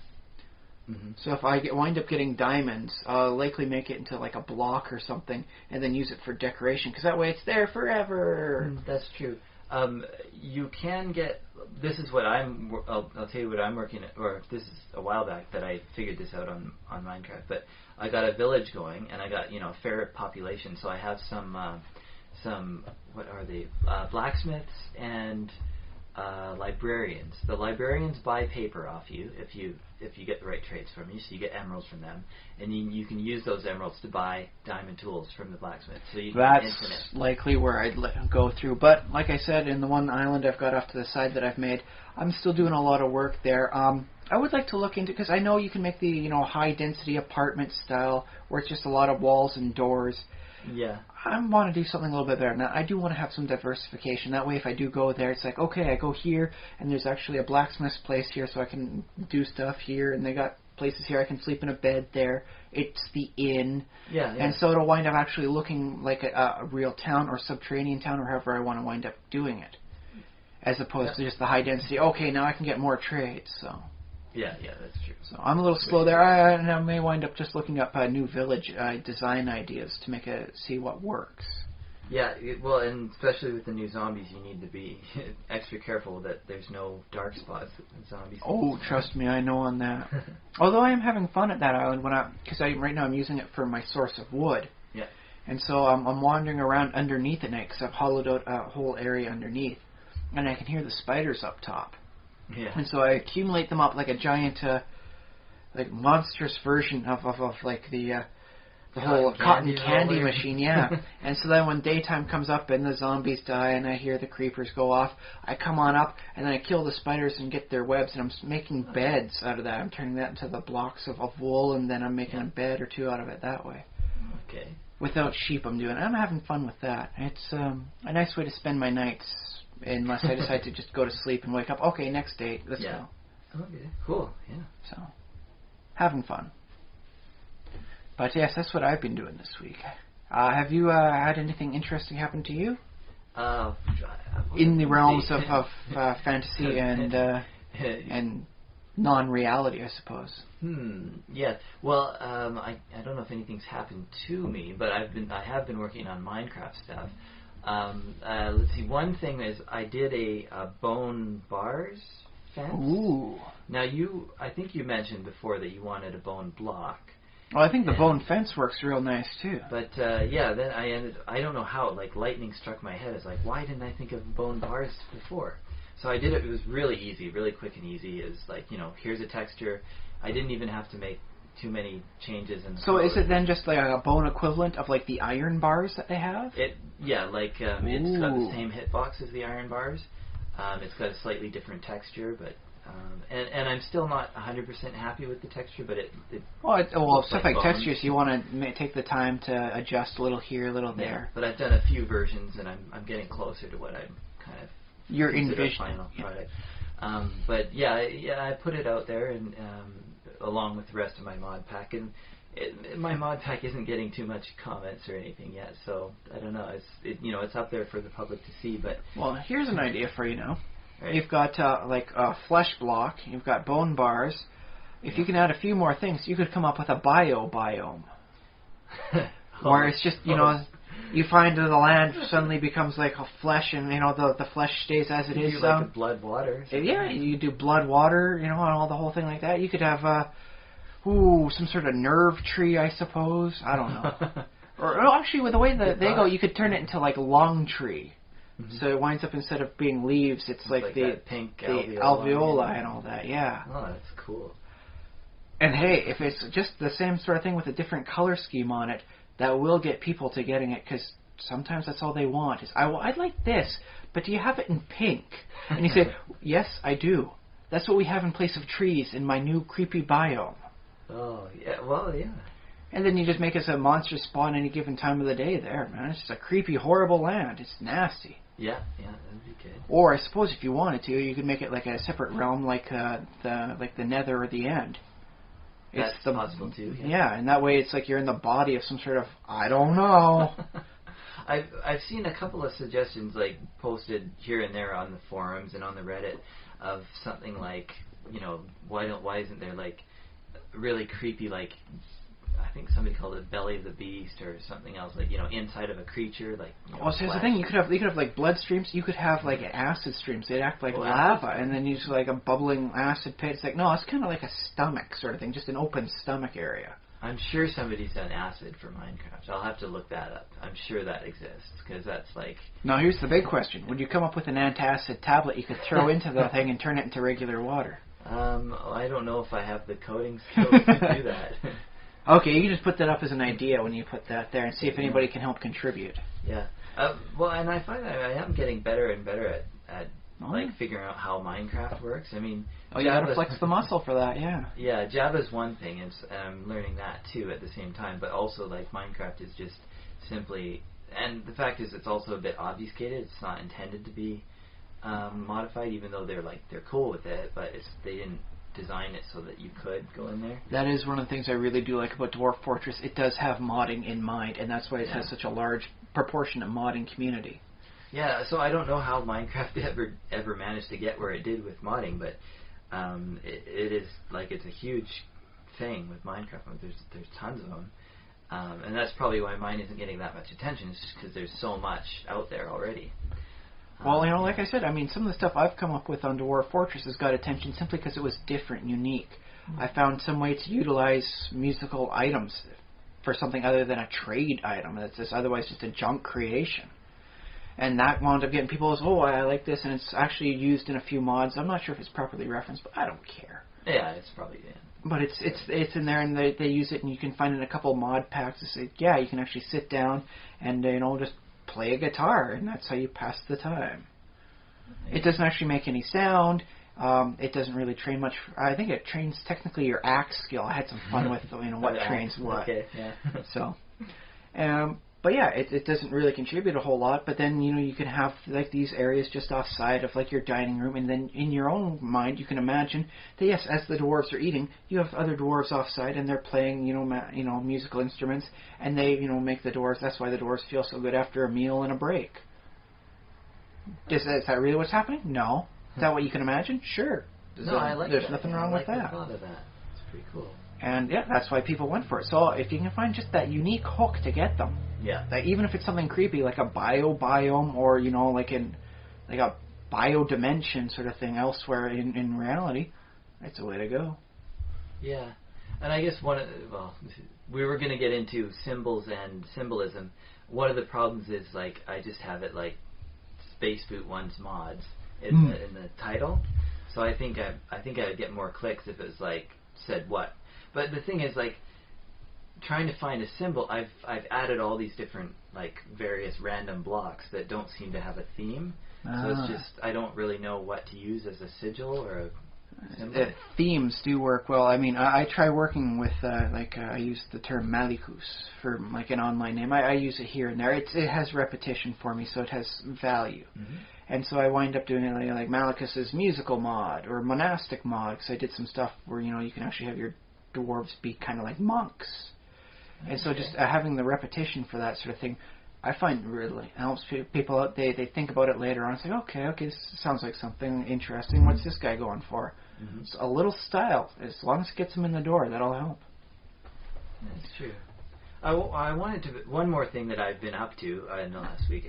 Mm-hmm. So if I wind up getting diamonds, I'll likely make it into like a block or something, and then use it for decoration, because that way it's there forever. That's true. You can get. This is what I'll tell you what I'm working at, or this is a while back that I figured this out on Minecraft. But I got a village going, and I got a fair population. So I have some what are they? Blacksmiths and librarians. The librarians buy paper off you if you get the right trades from you, so you get emeralds from them, and you can use those emeralds to buy diamond tools from the blacksmith. So you That's infinite. likely where I'd go through. But like I said, in the one island I've got off to the side that I've made, I'm still doing a lot of work there. I would like to look into, because I know you can make the high density apartment style where it's just a lot of walls and doors. Yeah. I want to do something a little bit better. Now, I do want to have some diversification. That way, if I do go there, it's like, okay, I go here, and there's actually a blacksmith's place here, so I can do stuff here, and they got places here I can sleep in a bed there. It's the inn. Yeah. And so it'll wind up actually looking like a real town or subterranean town, or however I want to wind up doing it, as opposed to just the high density. Okay, now I can get more trades, so... Yeah, that's true. So I'm a little slow there. I may wind up just looking up new village design ideas to see what works. Yeah, well, and especially with the new zombies, you need to be extra careful that there's no dark spots with zombies. Oh, trust me, I know on that. Although I am having fun at that island because right now I'm using it for my source of wood. Yeah. And so I'm wandering around underneath at night because I've hollowed out a whole area underneath, and I can hear the spiders up top. Yeah. And so I accumulate them up like a giant, like monstrous version of like the whole cotton candy machine, yeah. And so then when daytime comes up and the zombies die and I hear the creepers go off, I come on up and then I kill the spiders and get their webs, and I'm making beds out of that. I'm turning that into the blocks of wool, and then I'm making a bed or two out of it that way. Okay. Without sheep, I'm having fun with that. It's a nice way to spend my nights. Unless I decide to just go to sleep and wake up. Okay, next day, let's go. Okay, cool, yeah. So, having fun. But yes, that's what I've been doing this week. Have you had anything interesting happen to you? In the realms of fantasy and non-reality, I suppose. Yeah. Well, I don't know if anything's happened to me, but I have been working on Minecraft stuff. Let's see. One thing is I did a bone bars fence. Ooh. Now I think you mentioned before that you wanted a bone block. Well, I think the bone fence works real nice too. But then I don't know how, like lightning struck my head. It's like, why didn't I think of bone bars before? So I did it. It was really easy, really quick and easy. It's like, here's a texture. I didn't even have to make too many changes in the So is it then just like a bone equivalent of like the iron bars that they have? It's got the same hitbox as the iron bars. It's got a slightly different texture, but and I'm still not 100% happy with the texture, but it stuff like textures, you want to take the time to adjust a little here, a little there. But I've done a few versions, and I'm getting closer to what I'm kind of your envisioning final product. But I put it out there and. Along with the rest of my mod pack, and my mod pack isn't getting too much comments or anything yet, so I don't know. It's up there for the public to see, but well, here's an idea for you now. Right. You've got like a flesh block, you've got bone bars. If you can add a few more things, you could come up with a biome, where it's just you find that the land suddenly becomes like a flesh, and the flesh stays as it is. You like blood water. Yeah, you do blood water, and all the whole thing like that. You could have some sort of nerve tree, I suppose. I don't know. Or actually, with the way that they go, you could turn it into like lung tree. Mm-hmm. So it winds up, instead of being leaves, it's like the pink alveoli and all that. Yeah. Oh, that's cool. And hey, if it's just the same sort of thing with a different color scheme on it, that will get people to getting it, because sometimes that's all they want is, I'd like this, but do you have it in pink? And you say, yes, I do. That's what we have in place of trees in my new creepy biome. Oh, yeah, well, yeah. And then you just make us a monster spawn any given time of the day there, man. It's just a creepy, horrible land. It's nasty. Yeah, that'd be good. Or I suppose if you wanted to, you could make it like a separate realm, like the Nether or the End. That's possible too. Yeah, and that way it's like you're in the body of some sort of, I don't know. I've seen a couple of suggestions like posted here and there on the forums and on the Reddit of something like, why isn't there like really creepy, like I think somebody called it belly of the beast or something else, like inside of a creature, like. Well, so here's the thing: you could have like blood streams. You could have like acid streams. They'd act like lava, and then you just like a bubbling acid pit. It's like no, it's kind of like a stomach sort of thing, just an open stomach area. I'm sure somebody's done acid for Minecraft. I'll have to look that up. I'm sure that exists because that's like. Now here's the big question: would you come up with an antacid tablet you could throw into the thing and turn it into regular water? I don't know if I have the coding skills to do that. Okay, you can just put that up as an idea when you put that there and see if anybody can help contribute. Yeah. Well, and I find that I am getting better and better at like figuring out how Minecraft works. I mean, you gotta flex the muscle for that, yeah. Yeah, Java's one thing, and I'm learning that too at the same time. But also, like Minecraft is just simply, and the fact is, it's also a bit obfuscated. It's not intended to be modified, even though they're cool with it, but they didn't design it so that you could go in there. That is one of the things I really do like about Dwarf Fortress. It does have modding in mind, and that's why it has such a large proportion of modding community. Yeah, so I don't know how Minecraft ever managed to get where it did with modding, but it is like it's a huge thing with Minecraft. There's tons of them, and that's probably why mine isn't getting that much attention. It's just because there's so much out there already. Well, like I said, I mean, some of the stuff I've come up with on Dwarf Fortress has got attention simply because it was different and unique. I found some way to utilize musical items for something other than a trade item that's otherwise just a junk creation. And that wound up getting people as, I like this, and it's actually used in a few mods. I'm not sure if it's properly referenced, but I don't care. Yeah, it's probably But it's in there, and they use it, and you can find in a couple of mod packs to say, you can actually sit down and just play a guitar, and that's how you pass the time. It doesn't actually make any sound. It doesn't really train much. I think it trains technically your axe skill. I had some fun with what trains what. Okay, yeah. So, but yeah, it doesn't really contribute a whole lot. But then you can have like these areas just offside of like your dining room, and then in your own mind you can imagine that yes, as the dwarves are eating, you have other dwarves offside, and they're playing musical instruments, and they make the dwarves. That's why the dwarves feel so good after a meal and a break. Is that really what's happening? No. Is that what you can imagine? Sure. There's nothing wrong with that. I thought of that. It's pretty cool. And yeah, that's why people went for it. So if you can find just that unique hook to get them, that even if it's something creepy like a biome or like a bio dimension sort of thing elsewhere in reality, it's a way to go. Yeah, and I guess we were going to get into symbols and symbolism. One of the problems is like I just have it like Space Boot 1's mods in the title, so I think I'd get more clicks if it was like said what. But the thing is, like, trying to find a symbol, I've added all these different, like, various random blocks that don't seem to have a theme. So it's just, I don't really know what to use as a sigil or a symbol. Themes do work well. I mean, I try working with, I use the term Malikus for, like, an online name. I use it here and there. It has repetition for me, so it has value. Mm-hmm. And so I wind up doing it like Malikus's musical mod or monastic mod, because I did some stuff where, you can actually have your dwarves be kind of like monks. Okay. And so just having the repetition for that sort of thing, I find really helps people out. They think about it later on and say, okay, this sounds like something interesting. What's this guy going for? Mm-hmm. So a little style, as long as it gets them in the door, that'll help. That's true. I wanted to, one more thing that I've been up to in the last week,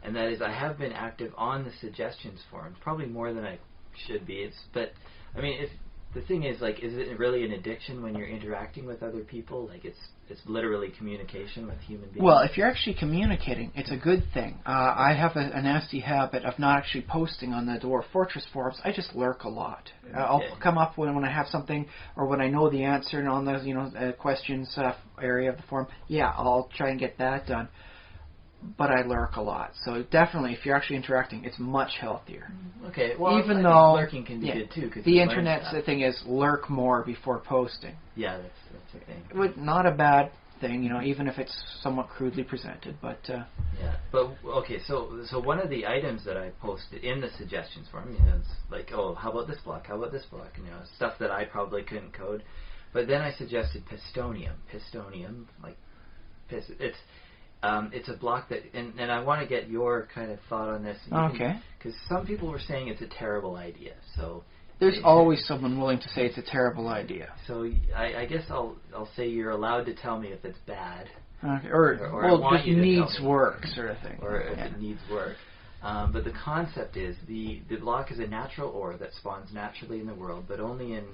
and that is I have been active on the suggestions forums, probably more than I should be. But I mean, if the thing is, like, is it really an addiction when you're interacting with other people? Like, it's literally communication with human beings? Well, if you're actually communicating, it's a good thing. I have a nasty habit of not actually posting on the Dwarf Fortress forums. I just lurk a lot. I'll come up when I have something, or when I know the answer and on the questions area of the forum. Yeah, I'll try and get that done. But I lurk a lot. So definitely, if you're actually interacting, it's much healthier. Okay, well, even though lurking can be good too. Cause the internet's the thing is lurk more before posting. Yeah, that's the thing. Not a bad thing, even if it's somewhat crudely presented. But yeah, but okay. So one of the items that I posted in the suggestions forum, it's like, how about this block? How about this block? And stuff that I probably couldn't code. But then I suggested Pistonium, like it's a block that, and I want to get your kind of thought on this. Okay. Because some people were saying it's a terrible idea. So There's always someone willing to say it's a terrible idea. So I guess I'll say you're allowed to tell me if it's bad. Okay. Or I want just you to needs tell me. work sort of thing. Or if it needs work. But the concept is the block is a natural ore that spawns naturally in the world, but only in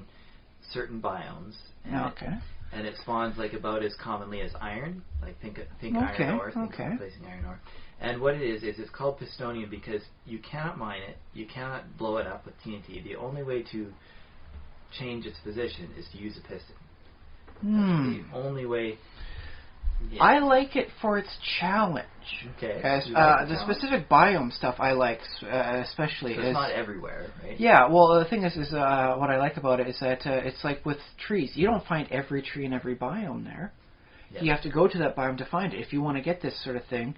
certain biomes. And it spawns like about as commonly as iron. Like think iron ore. Think placing iron ore. And what it is it's called Kryptonian because you cannot mine it, you cannot blow it up with TNT. The only way to change its position is to use a piston. That's the only way. Yeah. I like it for its challenge. Okay. The specific biome stuff I like, especially. So it's not everywhere, right? Yeah. Well, the thing is what I like about it is that it's like with trees. You don't find every tree in every biome there. Yep. You have to go to that biome to find it. If you want to get this sort of thing,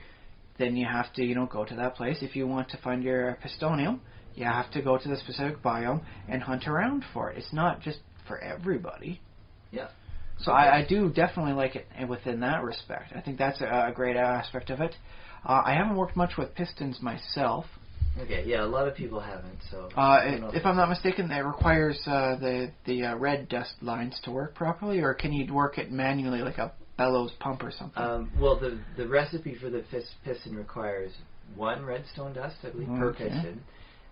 then you have to, go to that place. If you want to find your Kryptonium, you have to go to the specific biome and hunt around for it. It's not just for everybody. Yeah. So I do definitely like it within that respect. I think that's a great aspect of it. I haven't worked much with pistons myself. Okay, yeah, a lot of people haven't. So if I'm not mistaken, it requires the red dust lines to work properly, or can you work it manually like a bellows pump or something? Well, the recipe for the piston requires 1 redstone dust, I believe, per piston,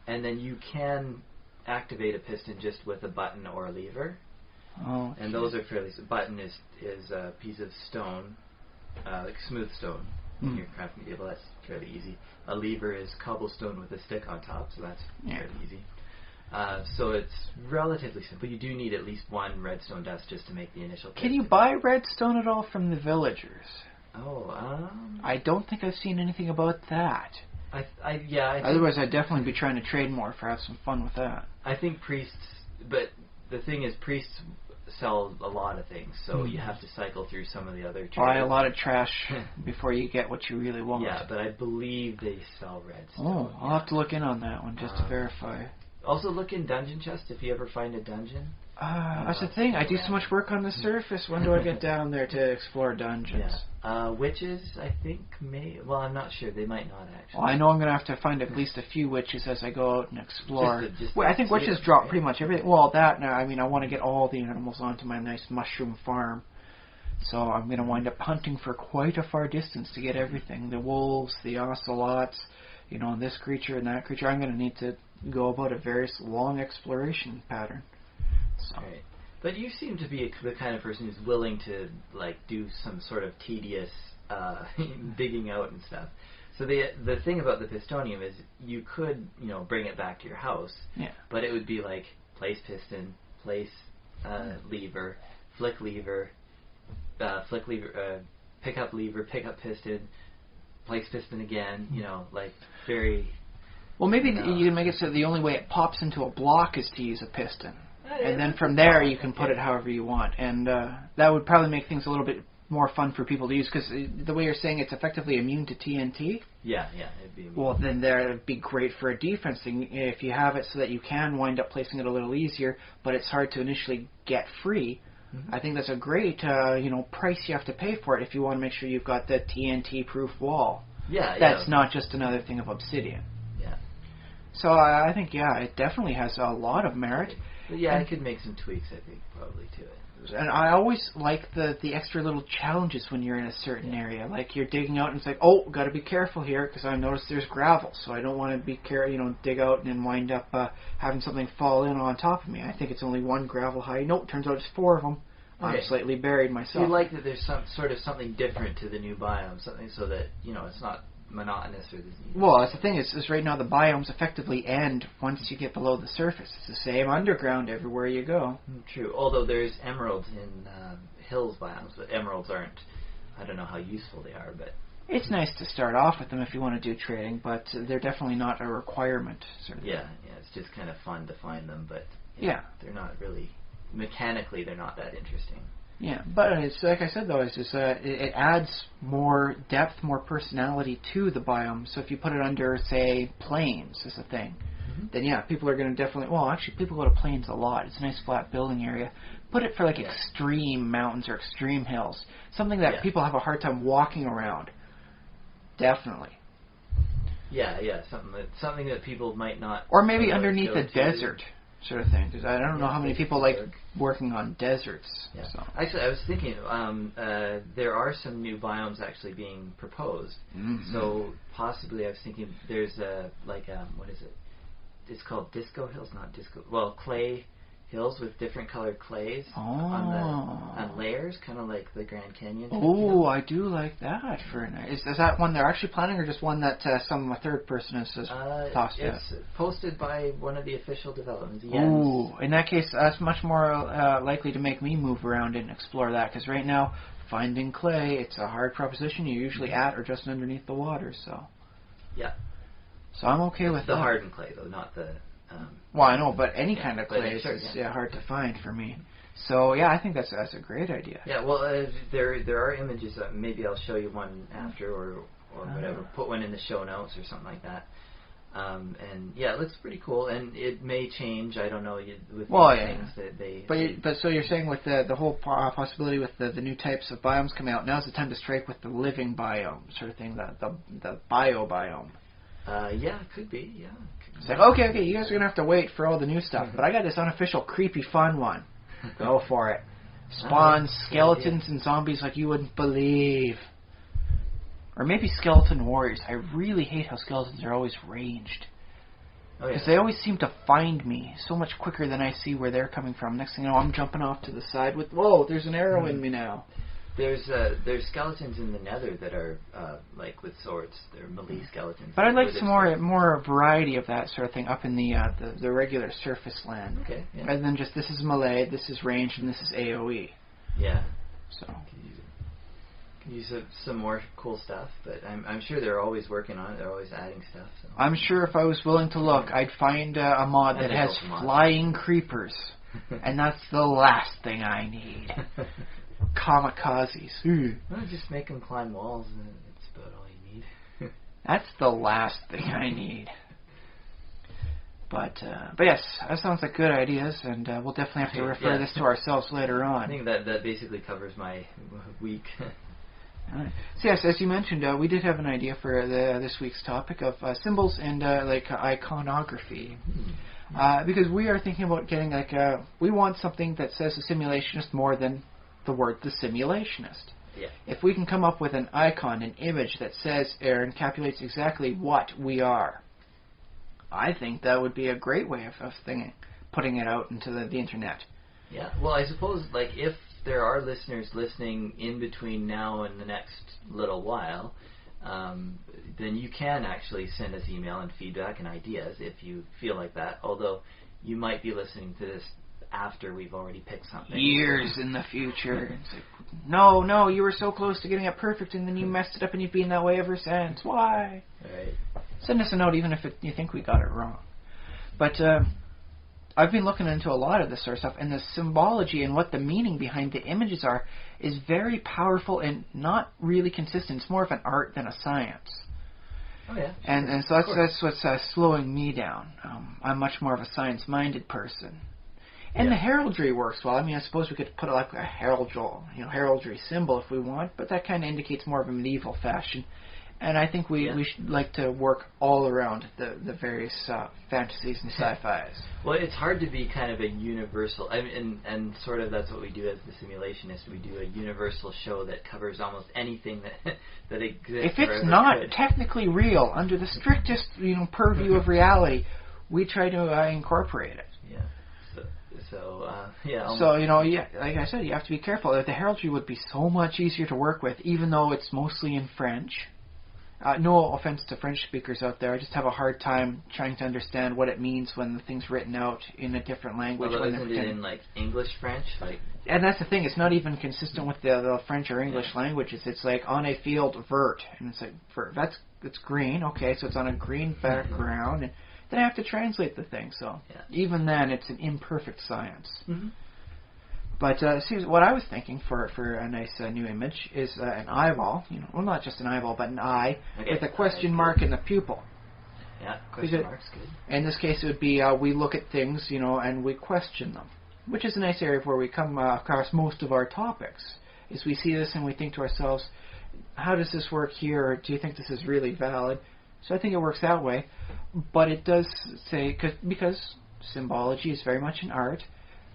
and then you can activate a piston just with a button or a lever. Oh, and those are fairly. Button is a piece of stone, like smooth stone in your crafting table. That's fairly easy. A lever is cobblestone with a stick on top, so that's fairly easy. So it's relatively simple. You do need at least 1 redstone dust just to make the initial piston. Can you buy redstone at all from the villagers? Oh, I don't think I've seen anything about that. Otherwise, I'd definitely be trying to trade more for have some fun with that. I think priests, but the thing is, priests sell a lot of things, so you have to cycle through some of the other trades. Buy a lot of trash before you get what you really want. Yeah, but I believe they sell redstone. Oh, I'll have to look in on that one just to verify. Also look in dungeon chest if you ever find a dungeon. That's the thing. I do so much work on the surface. When do I get down there to explore dungeons? Yeah. Witches, I think, may... Well, I'm not sure. They might not, actually. Well, I know I'm going to have to find at least a few witches as I go out and explore. I think witches it, drop pretty much everything. Well, that now, I mean, I want to get all the animals onto my nice mushroom farm. So I'm going to wind up hunting for quite a far distance to get everything. The wolves, the ocelots, this creature and that creature. I'm going to need to go about a very long exploration pattern. So. Right. But you seem to be the kind of person who's willing to do some sort of tedious digging out and stuff. So the thing about the Kryptonium is you could bring it back to your house, but it would be like place piston, place lever, flick lever, pick up lever, pick up piston, place piston again. Very. Well, maybe you can make it so the only way it pops into a block is to use a piston. And then from there you can put it however you want. And that would probably make things a little bit more fun for people to use, because the way you're saying it's effectively immune to TNT. Yeah, it'd be immune. Well, then that would be great for a defense thing. If you have it so that you can wind up placing it a little easier, but it's hard to initially get free, I think that's a great price you have to pay for it if you want to make sure you've got the TNT-proof wall. That's not just another thing of obsidian. Yeah. So I think, it definitely has a lot of merit. But I could make some tweaks, I think, probably, to it. And I always like the extra little challenges when you're in a certain area. Like you're digging out and it's like, oh, got to be careful here because I noticed there's gravel. So I don't want to be dig out and then wind up having something fall in on top of me. I think it's only 1 gravel high. Nope, turns out it's 4 of them. Okay. I'm slightly buried myself. So you like that there's some sort of something different to the new biome, something so that, it's not monotonous or this. Well, that's the thing is right now the biomes effectively end once you get below the surface. It's the same underground everywhere you go. True. Although there's emeralds in hills biomes, but emeralds aren't. I don't know how useful they are, but it's nice to start off with them if you want to do trading, but they're definitely not a requirement. Sort of thing. It's just kind of fun to find them, but they're not really mechanically. They're not that interesting. Yeah, but it's like I said though, it adds more depth, more personality to the biome. So if you put it under, say, plains as a thing, then people are going to definitely. Well, actually, people go to plains a lot. It's a nice flat building area. Put it for extreme mountains or extreme hills, something that people have a hard time walking around. Definitely. Yeah, something that people might not. Or maybe underneath a desert. sort of thing. Because I don't know how many people like working on deserts. Yeah. So. Actually, I was thinking there are some new biomes actually being proposed. Mm-hmm. So possibly I was thinking there's what is it? It's called disco hills, not disco. Well, clay hills with different colored clays on layers, kind of like the Grand Canyon. Oh, I do like that. Is that one they're actually planning, or just one that a third person has tossed out? It's posted by one of the official developments. Oh, in that case, that's much more likely to make me move around and explore that, because right now, finding clay, it's a hard proposition. You're usually at or just underneath the water, so... Yeah. So I'm okay with the that. hardened clay, though, not the... well, I know, but any kind of clay is hard to find for me. So, yeah, I think that's a great idea. Yeah, well, there are images. Maybe I'll show you one after or whatever. Put one in the show notes or something like that. And, yeah, it looks pretty cool. And it may change. I don't know. With things that they... But so you're saying with the whole possibility with the new types of biomes coming out, now's the time to strike with the living biome sort of thing, the bio-biome. Yeah, it could be, yeah. It's like, okay, you guys are going to have to wait for all the new stuff, but I got this unofficial, creepy, fun one. Go for it. Spawns skeletons and zombies like you wouldn't believe. Or maybe skeleton warriors. I really hate how skeletons are always ranged. Because they always seem to find me so much quicker than I see where they're coming from. Next thing you know, I'm jumping off to the side with, whoa, there's an arrow in me now. There's skeletons in the Nether that are like with swords. They're melee skeletons. But I'd like some more variety of that sort of thing up in the regular surface land. Okay. Yeah. Rather than just this is melee, this is ranged, and this is AOE. Yeah. So. Can use some more cool stuff, but I'm sure they're always working on it. They're always adding stuff. So. I'm sure if I was willing to look, I'd find a mod that has flying creepers, and that's the last thing I need. Kamikazes. Well, just make them climb walls, and that's about all you need. That's the last thing I need. But yes, that sounds like good ideas, and we'll definitely have to refer this to ourselves later on. I think that basically covers my week. Right. So yes, as you mentioned, we did have an idea for this week's topic of symbols and iconography. Because we are thinking about getting we want something that says the Simulationist more than the word the Simulationist. Yeah. If we can come up with an icon, an image that says or encapsulates exactly what we are, I think that would be a great way of putting it out into the internet. Yeah. Well, I suppose if there are listeners listening in between now and the next little while, then you can actually send us email and feedback and ideas if you feel like that. Although you might be listening to this after we've already picked something. Years in the future. It's like, no, you were so close to getting it perfect and then you messed it up and you've been that way ever since. Why? Right. Send us a note even if you think we got it wrong. But I've been looking into a lot of this sort of stuff, and the symbology and what the meaning behind the images are is very powerful and not really consistent. It's more of an art than a science. Oh, yeah. And so that's what's slowing me down. I'm much more of a science-minded person. And the heraldry works well. I mean, I suppose we could put like a heraldry symbol if we want, but that kind of indicates more of a medieval fashion. And I think we should like to work all around the various fantasies and sci-fis. Well, it's hard to be kind of a universal, and sort of that's what we do as the Simulationist. We do a universal show that covers almost anything that exists. If it's not technically real, under the strictest purview of reality, we try to incorporate it. Yeah. So like I said, you have to be careful. The heraldry would be so much easier to work with, even though it's mostly in French. No offense to French speakers out there. I just have a hard time trying to understand what it means when the thing's written out in a different language. Well, isn't it in English French? And that's the thing. It's not even consistent with the French or English languages. It's like on a field vert, and it's like vert. It's green. Okay, so it's on a green background, and then I have to translate the thing. So even then, it's an imperfect science. Mm-hmm. But see, what I was thinking for a nice new image is an eyeball. Well, not just an eyeball, but an eye with a question mark in the pupil. Yeah, question mark's good. In this case, it would be we look at things, and we question them, which is a nice area where we come across most of our topics. Is we see this and we think to ourselves, how does this work here? Or do you think this is really valid? So I think it works that way. But it does say because symbology is very much an art.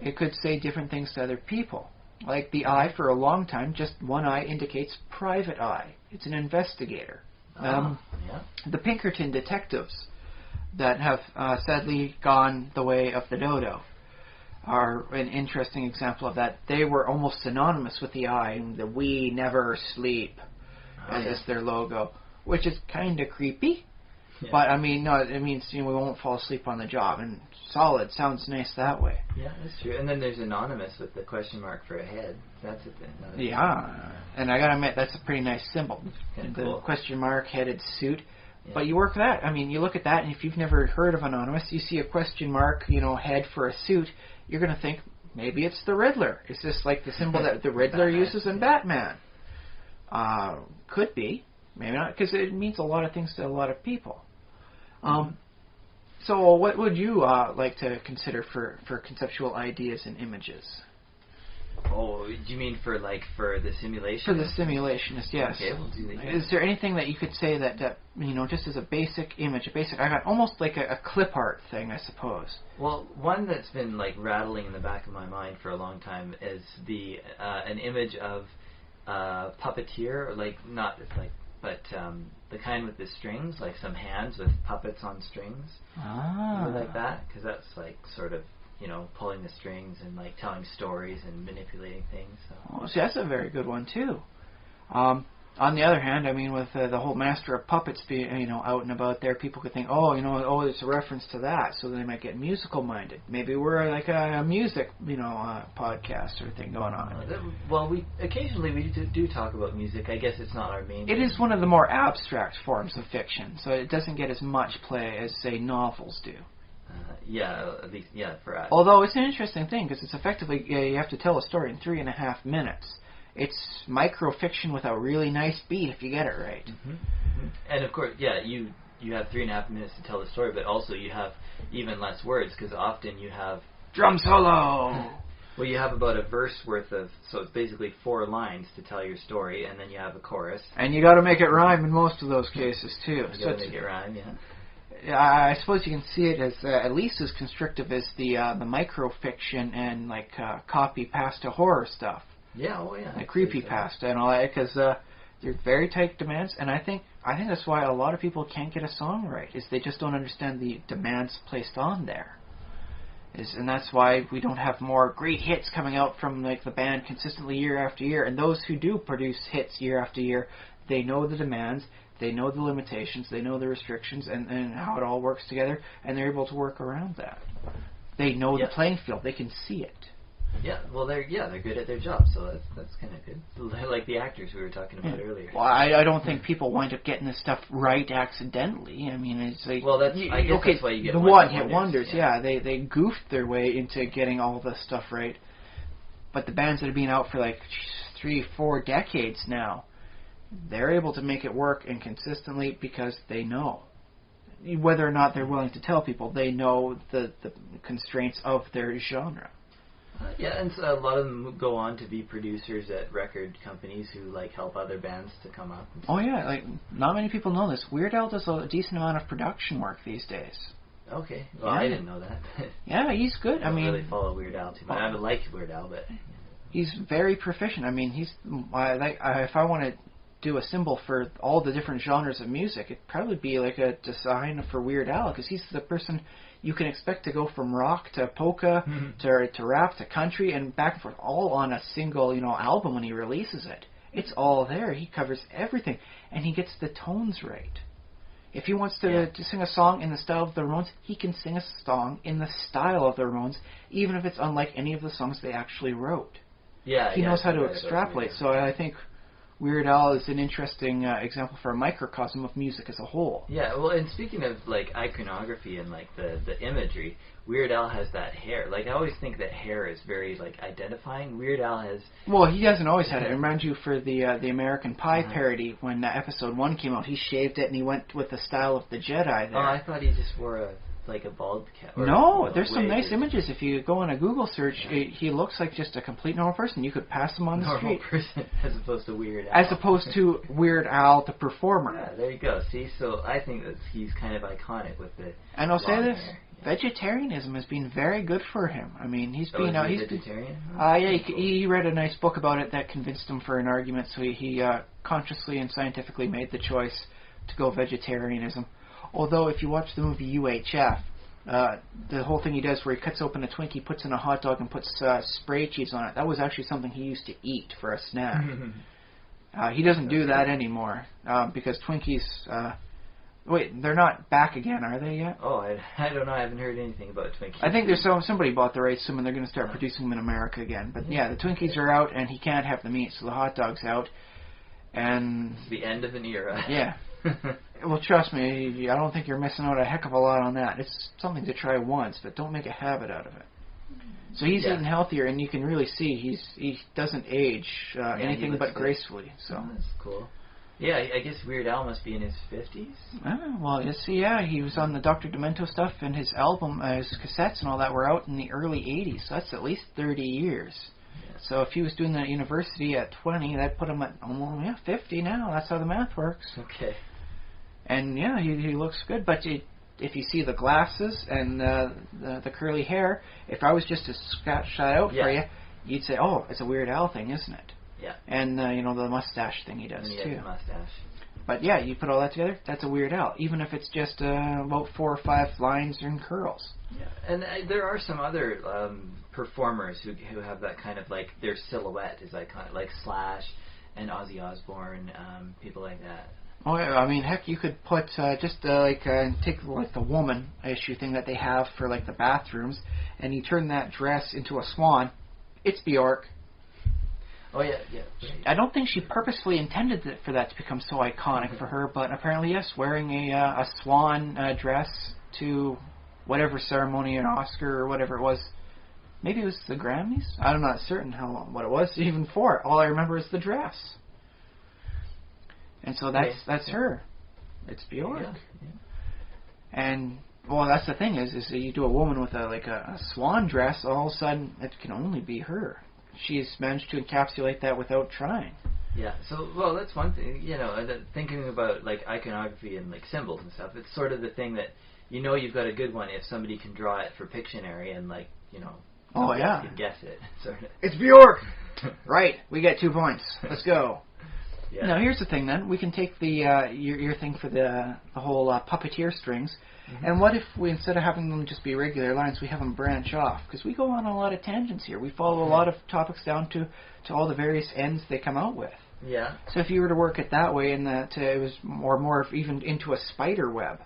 It could say different things to other people. Like the eye, for a long time, just one eye indicates private eye. It's an investigator. The Pinkerton detectives that have sadly gone the way of the dodo are an interesting example of that. They were almost synonymous with the eye, and the "we never sleep" as their logo, which is kind of creepy. Yeah. But I mean, no, it means we won't fall asleep on the job, and solid sounds nice that way. Yeah, that's true. And then there's anonymous with the question mark for a head. That's a thing. Yeah, and I gotta admit that's a pretty nice symbol. The cool. Question mark headed suit. Yeah. But you work that. I mean, you look at that, and if you've never heard of anonymous, you see a question mark, head for a suit, you're gonna think maybe it's the Riddler. Is this like the symbol that the Riddler uses in Batman? Could be, maybe not, because it means a lot of things to a lot of people. So what would you like to consider for conceptual ideas and images? Oh, do you mean for the simulation? For the simulationist, yes. Okay, we'll do that. Is there anything that you could say that just as a basic image, I got almost like a clip art thing, I suppose. Well, one that's been rattling in the back of my mind for a long time is an image of puppeteer, but the kind with the strings, like some hands with puppets on strings. Like that, because that's sort of pulling the strings and telling stories and manipulating things. So. See, that's a very good one too. On the other hand, I mean, with the whole Master of Puppets being out and about there, people could think, it's a reference to that, so they might get musical minded. Maybe we're like a music, podcast or thing going on. Well, we occasionally do talk about music. I guess it's not our main. It is one of the more abstract forms of fiction, so it doesn't get as much play as say novels do. At least for us. Although it's an interesting thing because it's effectively you have to tell a story in 3.5 minutes. It's microfiction with a really nice beat if you get it right. Mm-hmm. Mm-hmm. And of course, you have 3.5 minutes to tell the story, but also you have even less words because often you have drum solo. Well, you have about a verse worth of, so it's basically 4 lines to tell your story, and then you have a chorus. And you got to make it rhyme in most of those cases too. You got to make it rhyme, yeah. I suppose you can see it as at least as constrictive as the microfiction and copy pasta horror stuff. Yeah, oh yeah. The creepypasta and all that, because they're very tight demands, and I think that's why a lot of people can't get a song right, is they just don't understand the demands placed on there. And that's why we don't have more great hits coming out from the band consistently year after year, and those who do produce hits year after year, they know the demands, they know the limitations, they know the restrictions, and how it all works together, and they're able to work around that. They know the playing field, they can see it. Yeah, well, they're good at their job, so that's kind of good. Like the actors we were talking about earlier. Well, I don't think people wind up getting this stuff right accidentally. I mean, it's like... Well, I guess that's why you get the one-hit wonders. Yeah, they goofed their way into getting all this stuff right. But the bands that have been out for 3-4 decades now, they're able to make it work and consistently because they know. Whether or not they're willing to tell people, they know the constraints of their genre. And so a lot of them go on to be producers at record companies who help other bands to come up. Oh yeah, not many people know this. Weird Al does a decent amount of production work these days. Okay, well I didn't know that. Yeah, he's good. I really follow Weird Al too much. I haven't liked Weird Al, but he's very proficient. I mean, he's if I want to do a symbol for all the different genres of music, it'd probably be a design for Weird Al because he's the person you can expect to go from rock to polka to rap to country and back and forth, all on a single album when he releases it. It's all there. He covers everything, and he gets the tones right. If he wants to sing a song in the style of the Ramones, he can sing a song in the style of the Ramones, even if it's unlike any of the songs they actually wrote. Yeah, he knows how to extrapolate. So I think Weird Al is an interesting example for a microcosm of music as a whole. Yeah, well, and speaking of iconography and the imagery, Weird Al has that hair. I always think that hair is very identifying. Weird Al has. Well, he hasn't always had it. I remind you for the American Pie parody when episode 1 came out, he shaved it and he went with the style of the Jedi there. Oh, I thought he just wore a bald cap. No, there's some nice images. If you go on a Google search, he looks like just a complete normal person. You could pass him on the street. Normal person, as opposed to Weird Al. As opposed to Weird Al, the performer. Yeah, there you go. See, so I think that he's kind of iconic with the. And I'll say this: vegetarianism has been very good for him. I mean, he's He's vegetarian. vegetarian? He read a nice book about it that convinced him for an argument, so he consciously and scientifically made the choice to go vegetarianism. Although, if you watch the movie UHF, the whole thing he does where he cuts open a Twinkie, puts in a hot dog, and puts spray cheese on it, that was actually something he used to eat for a snack. He doesn't do that anymore because Twinkies... wait, they're not back again, are they yet? Oh, I don't know. I haven't heard anything about Twinkies. I think there's somebody bought the rights to them and they're going to start producing them in America again. But yeah, the Twinkies are out and he can't have the meat, so the hot dog's out. And it's the end of an era. Yeah. Well, trust me, I don't think you're missing out a heck of a lot on that. It's something to try once, but don't make a habit out of it. So he's eating healthier, and you can really see he doesn't age anything but gracefully. So that's cool. Yeah, I guess Weird Al must be in his 50s. Well, you see, he was on the Dr. Demento stuff, and his album, his cassettes and all that were out in the early 80s, so that's at least 30 years. Yeah. So if he was doing that at university at 20, that'd put him at 50 now. That's how the math works. Okay. And yeah, he looks good, but if you see the glasses and the curly hair, if I was just to shot out for you, you'd say, oh, it's a Weird Al thing, isn't it? Yeah. And, the mustache thing he does, too. The mustache. But, yeah, you put all that together, that's a Weird Al, even if it's just about 4 or 5 lines and curls. Yeah, and there are some other performers who have that kind of, like, their silhouette is iconic, like Slash and Ozzy Osbourne, people like that. Oh, yeah, I mean, heck, you could put take like the woman issue thing that they have for like the bathrooms, and you turn that dress into a swan. It's Bjork. Oh yeah. Right. I don't think she purposefully intended for that to become so iconic for her, but apparently yes, wearing a swan dress to whatever ceremony, an Oscar or whatever it was. Maybe it was the Grammys. I'm not certain what it was even for. All I remember is the dress. And so that's her. It's Bjork. Yeah. And well, that's the thing is that you do a woman with a swan dress, all of a sudden it can only be her. She's managed to encapsulate that without trying. Yeah. So well, that's one thing. Thinking about like iconography and like symbols and stuff. It's sort of the thing that you've got a good one if somebody can draw it for Pictionary and somebody else can guess it. Sort of. It's Bjork. Right. We get 2 points. Let's go. Yeah. Now here's the thing. Then we can take the your thing for the whole puppeteer strings, and what if we instead of having them just be regular lines, we have them branch off? Because we go on a lot of tangents here. We follow a lot of topics down to all the various ends they come out with. Yeah. So if you were to work it that way, and that it was more even into a spider web,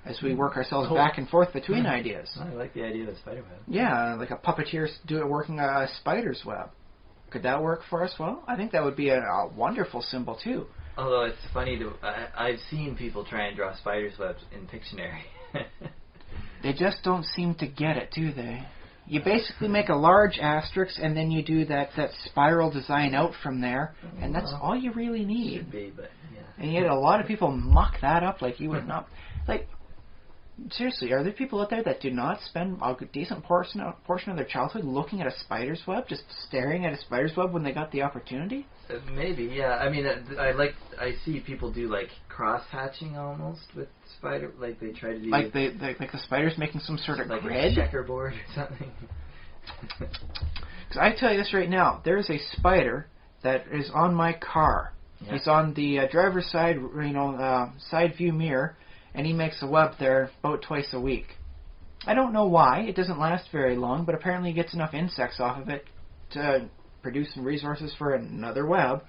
as we work ourselves back and forth between ideas. I like the idea of a spider web. Yeah, like a puppeteer working a spider's web. Could that work for us? Well, I think that would be a wonderful symbol, too. Although it's funny, I've seen people try and draw spider's webs in Pictionary. They just don't seem to get it, do they? You basically make a large asterisk, and then you do that spiral design out from there, and that's all you really need. Should be, but yeah. And yet a lot of people muck that up like you would not... Like, seriously, are there people out there that do not spend a decent portion of their childhood looking at a spider's web, just staring at a spider's web when they got the opportunity? Maybe, yeah. I mean, I see people do like cross hatching almost with spider, like they try to do like the spider's making some sort of like grid, a checkerboard or something. Because I tell you this right now, there is a spider that is on my car. Yeah. He's on the driver's side, side view mirror. And he makes a web there about twice a week. I don't know why. It doesn't last very long, but apparently he gets enough insects off of it to produce some resources for another web.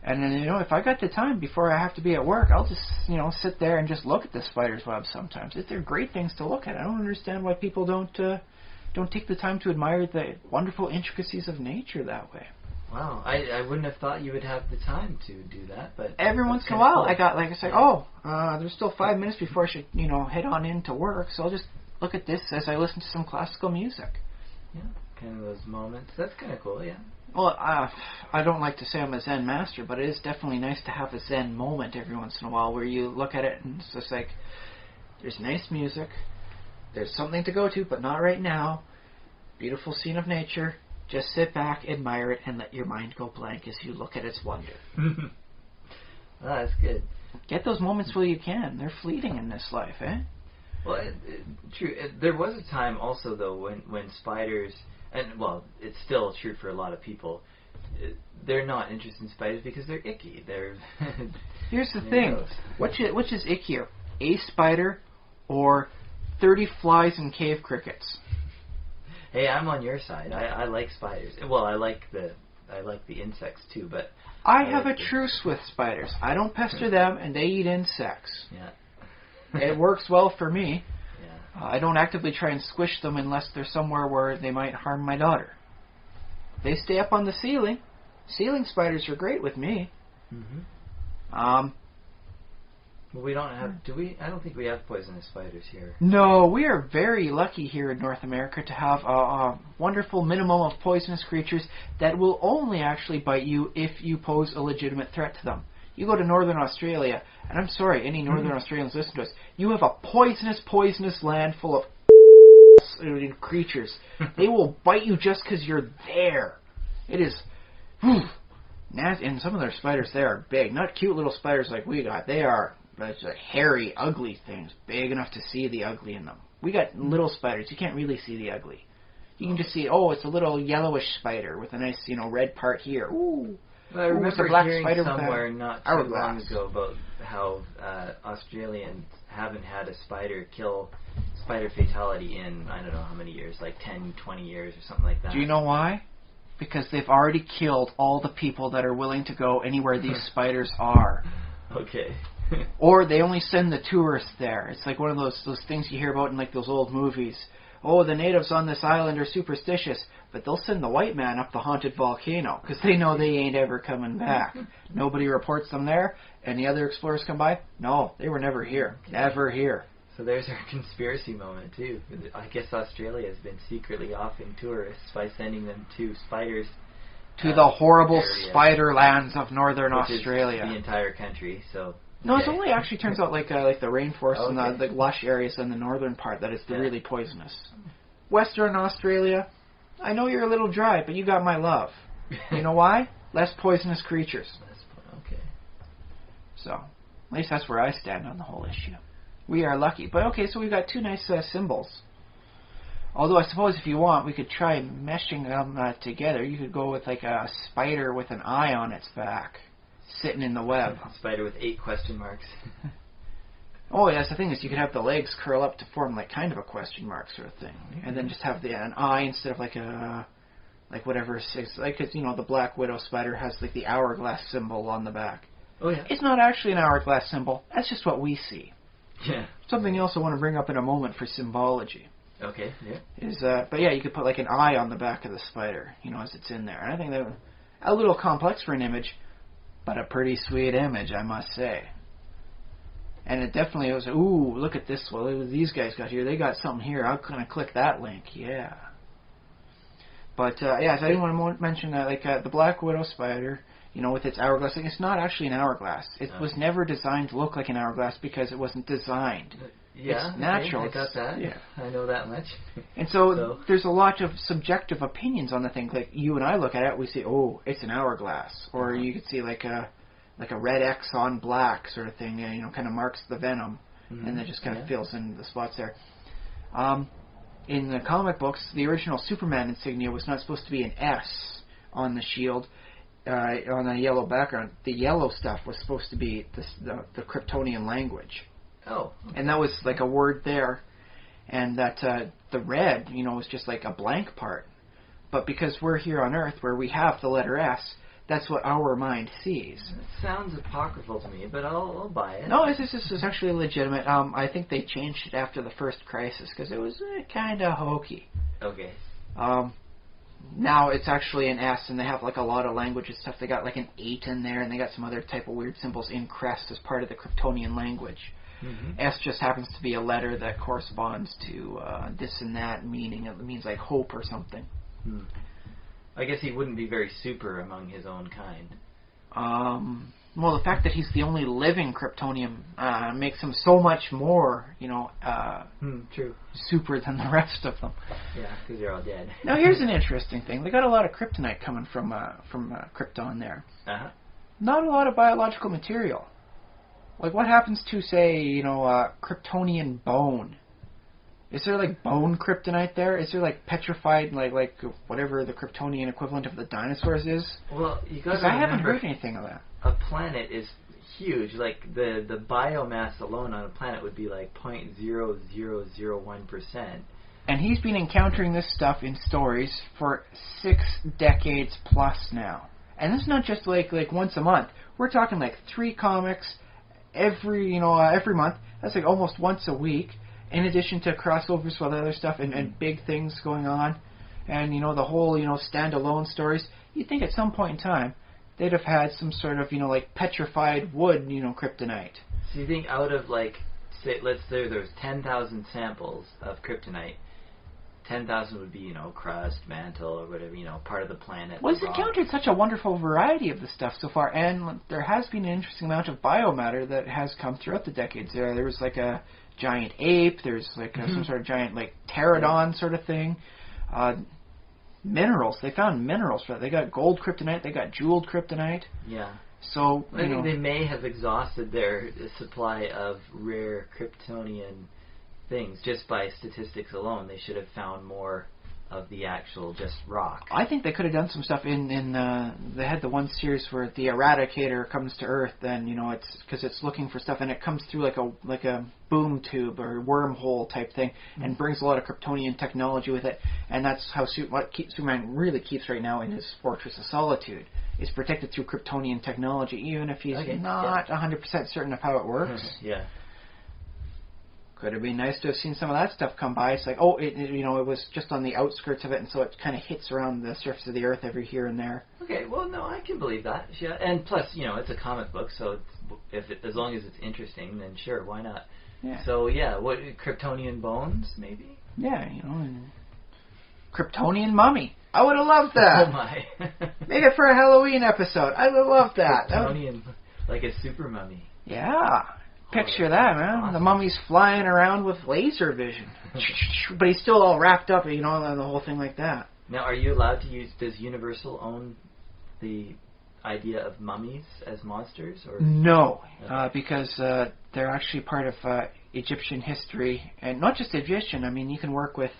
And then, if I got the time before I have to be at work, I'll just, sit there and just look at the spider's web sometimes. They're great things to look at. I don't understand why people don't take the time to admire the wonderful intricacies of nature that way. Wow, I wouldn't have thought you would have the time to do that, but every once in a while, cool. There's still 5 minutes before I should, head on into work, so I'll just look at this as I listen to some classical music. Yeah, kind of those moments. That's kind of cool, yeah. Well, I don't like to say I'm a Zen master, but it is definitely nice to have a Zen moment every once in a while where you look at it and it's just like, there's nice music, there's something to go to, but not right now. Beautiful scene of nature. Just sit back, admire it, and let your mind go blank as you look at its wonder. That's good. Get those moments while you can. They're fleeting in this life, eh? Well, true. There was a time also, though, when spiders, and well, it's still true for a lot of people, they're not interested in spiders because they're icky. They're Here's the thing. Which is ickier? A spider or 30 flies and cave crickets? Hey, I'm on your side. I like spiders. Well, I like the insects too, but I have a truce with spiders. I don't pester them, and they eat insects. Yeah. It works well for me. Yeah. I don't actively try and squish them unless they're somewhere where they might harm my daughter. They stay up on the ceiling. Ceiling spiders are great with me. Mm-hmm. Well, we don't have. Do we? I don't think we have poisonous spiders here. No, we are very lucky here in North America to have a wonderful minimum of poisonous creatures that will only actually bite you if you pose a legitimate threat to them. You go to Northern Australia, and I'm sorry, any Northern Australians listen to us, you have a poisonous land full of creatures. They will bite you just because you're there. It is nasty, and some of their spiders there are big. Not cute little spiders like we got. They are hairy, ugly things, big enough to see the ugly in them. We got little spiders. You can't really see the ugly. You can just see, it's a little yellowish spider with a nice, red part here. Ooh. I remember black hearing spider somewhere not too long ago about how Australians haven't had a spider fatality in, I don't know how many years, like 10, 20 years or something like that. Do you know why? Because they've already killed all the people that are willing to go anywhere these spiders are. Okay. Or they only send the tourists there. It's like one of those things you hear about in like those old movies. Oh, the natives on this island are superstitious, but they'll send the white man up the haunted volcano because they know they ain't ever coming back. Nobody reports them there, and the other explorers come by. No, they were never here. Okay. Never here. So there's our conspiracy moment, too. I guess Australia has been secretly offing tourists by sending them to spiders. To the horrible area, spider lands of Northern Australia. Is the entire country, so... No, it only actually turns out like the rainforest and the lush areas in the northern part that is really poisonous. Western Australia, I know you're a little dry, but you got my love. You know why? Less poisonous creatures. Okay. So, at least that's where I stand on the whole issue. We are lucky. But okay, so we've got two nice symbols. Although I suppose if you want, we could try meshing them together. You could go with like a spider with an eye on its back. Sitting in the web. Spider with 8 question marks. Oh, yes, the thing is you could have the legs curl up to form like kind of a question mark sort of thing. Mm-hmm. And then just have an eye instead of like whatever, like, cause, the Black Widow spider has like the hourglass symbol on the back. Oh, yeah. It's not actually an hourglass symbol. That's just what we see. Yeah. Something else I want to bring up in a moment for symbology. Okay, yeah. Is, but yeah, you could put like an eye on the back of the spider, as it's in there. And I think that a little complex for an image, but a pretty sweet image, I must say. And it definitely was, ooh, look at this. Well, these guys got here. They got something here. I'm going to click that link. Yeah. But, yeah, so I didn't want to mention that, like, the Black Widow spider, with its hourglass thing, it's not actually an hourglass. It was never designed to look like an hourglass because it wasn't designed. Yeah, it's natural. I got that. Yeah. I know that much. And so there's a lot of subjective opinions on the thing. Like you and I look at it, we say, "Oh, it's an hourglass," or you could see like a red X on black sort of thing. Kind of marks the venom, and then just kind of fills in the spots there. In the comic books, the original Superman insignia was not supposed to be an S on the shield on a yellow background. The yellow stuff was supposed to be the Kryptonian language. Oh. Okay. And that was like a word there. And that the red, was just like a blank part. But because we're here on Earth where we have the letter S, that's what our mind sees. It sounds apocryphal to me, but I'll buy it. No, this is actually legitimate. I think they changed it after the first crisis because it was kind of hokey. Okay. Now it's actually an S, and they have like a lot of language and stuff. They got like an 8 in there, and they got some other type of weird symbols in crest as part of the Kryptonian language. Mm-hmm. S just happens to be a letter that corresponds to this and that meaning. It means like hope or something. Hmm. I guess he wouldn't be very super among his own kind. Well, the fact that he's the only living Kryptonian makes him so much more, true, super than the rest of them. Yeah, because they're all dead. Now, here's an interesting thing. They got a lot of kryptonite coming from Krypton there. Uh-huh. Not a lot of biological material. Like, what happens to, say, Kryptonian bone? Is there like bone kryptonite there? Is there like petrified, like whatever the Kryptonian equivalent of the dinosaurs is? Well, you got to remember, I haven't heard anything of that. A planet is huge. Like the biomass alone on a planet would be like 0.0001%. And he's been encountering this stuff in stories for 6 decades plus now. And this is not just like once a month. We're talking like 3 comics every month. That's like almost once a week. In addition to crossovers with other stuff and big things going on, and the whole standalone stories. You'd think at some point in time they'd have had some sort of like petrified wood kryptonite. So you think out of like, say, let's say there's 10,000 samples of kryptonite, 10,000 would be crust, mantle, or whatever, part of the planet. Well, he's encountered such a wonderful variety of the stuff so far, and there has been an interesting amount of biomatter that has come throughout the decades. There was like a giant ape. There's like some sort of giant like pterodon sort of thing. Minerals. They found minerals for that. They got gold kryptonite. They got jeweled kryptonite. Yeah. So I think they may have exhausted their supply of rare Kryptonian things just by statistics alone. They should have found more of the actual just rock. I think they could have done some stuff in they had the one series where the Eradicator comes to Earth, and it's because it's looking for stuff, and it comes through like a boom tube or wormhole type thing, and brings a lot of Kryptonian technology with it, and that's how Superman really keeps right now in his Fortress of Solitude. Is protected through Kryptonian technology, even if he's not 100% certain of how it works. Yeah. Could have been nice to have seen some of that stuff come by. It's like, it was just on the outskirts of it, and so it kind of hits around the surface of the Earth every here and there. Okay, well, no, I can believe that. Yeah, and plus, it's a comic book, so as long as it's interesting, then sure, why not? Yeah. So yeah, what Kryptonian bones, maybe? Yeah, Kryptonian mummy. I would have loved that. Oh my! Make it for a Halloween episode. I would have loved that. Kryptonian, like a super mummy. Yeah. Picture that, man. Awesome. The mummy's flying around with laser vision. But he's still all wrapped up, and the whole thing like that. Now, are you allowed to use, does Universal own the idea of mummies as monsters? Or? No, because they're actually part of Egyptian history. And not just Egyptian, I mean, you can work with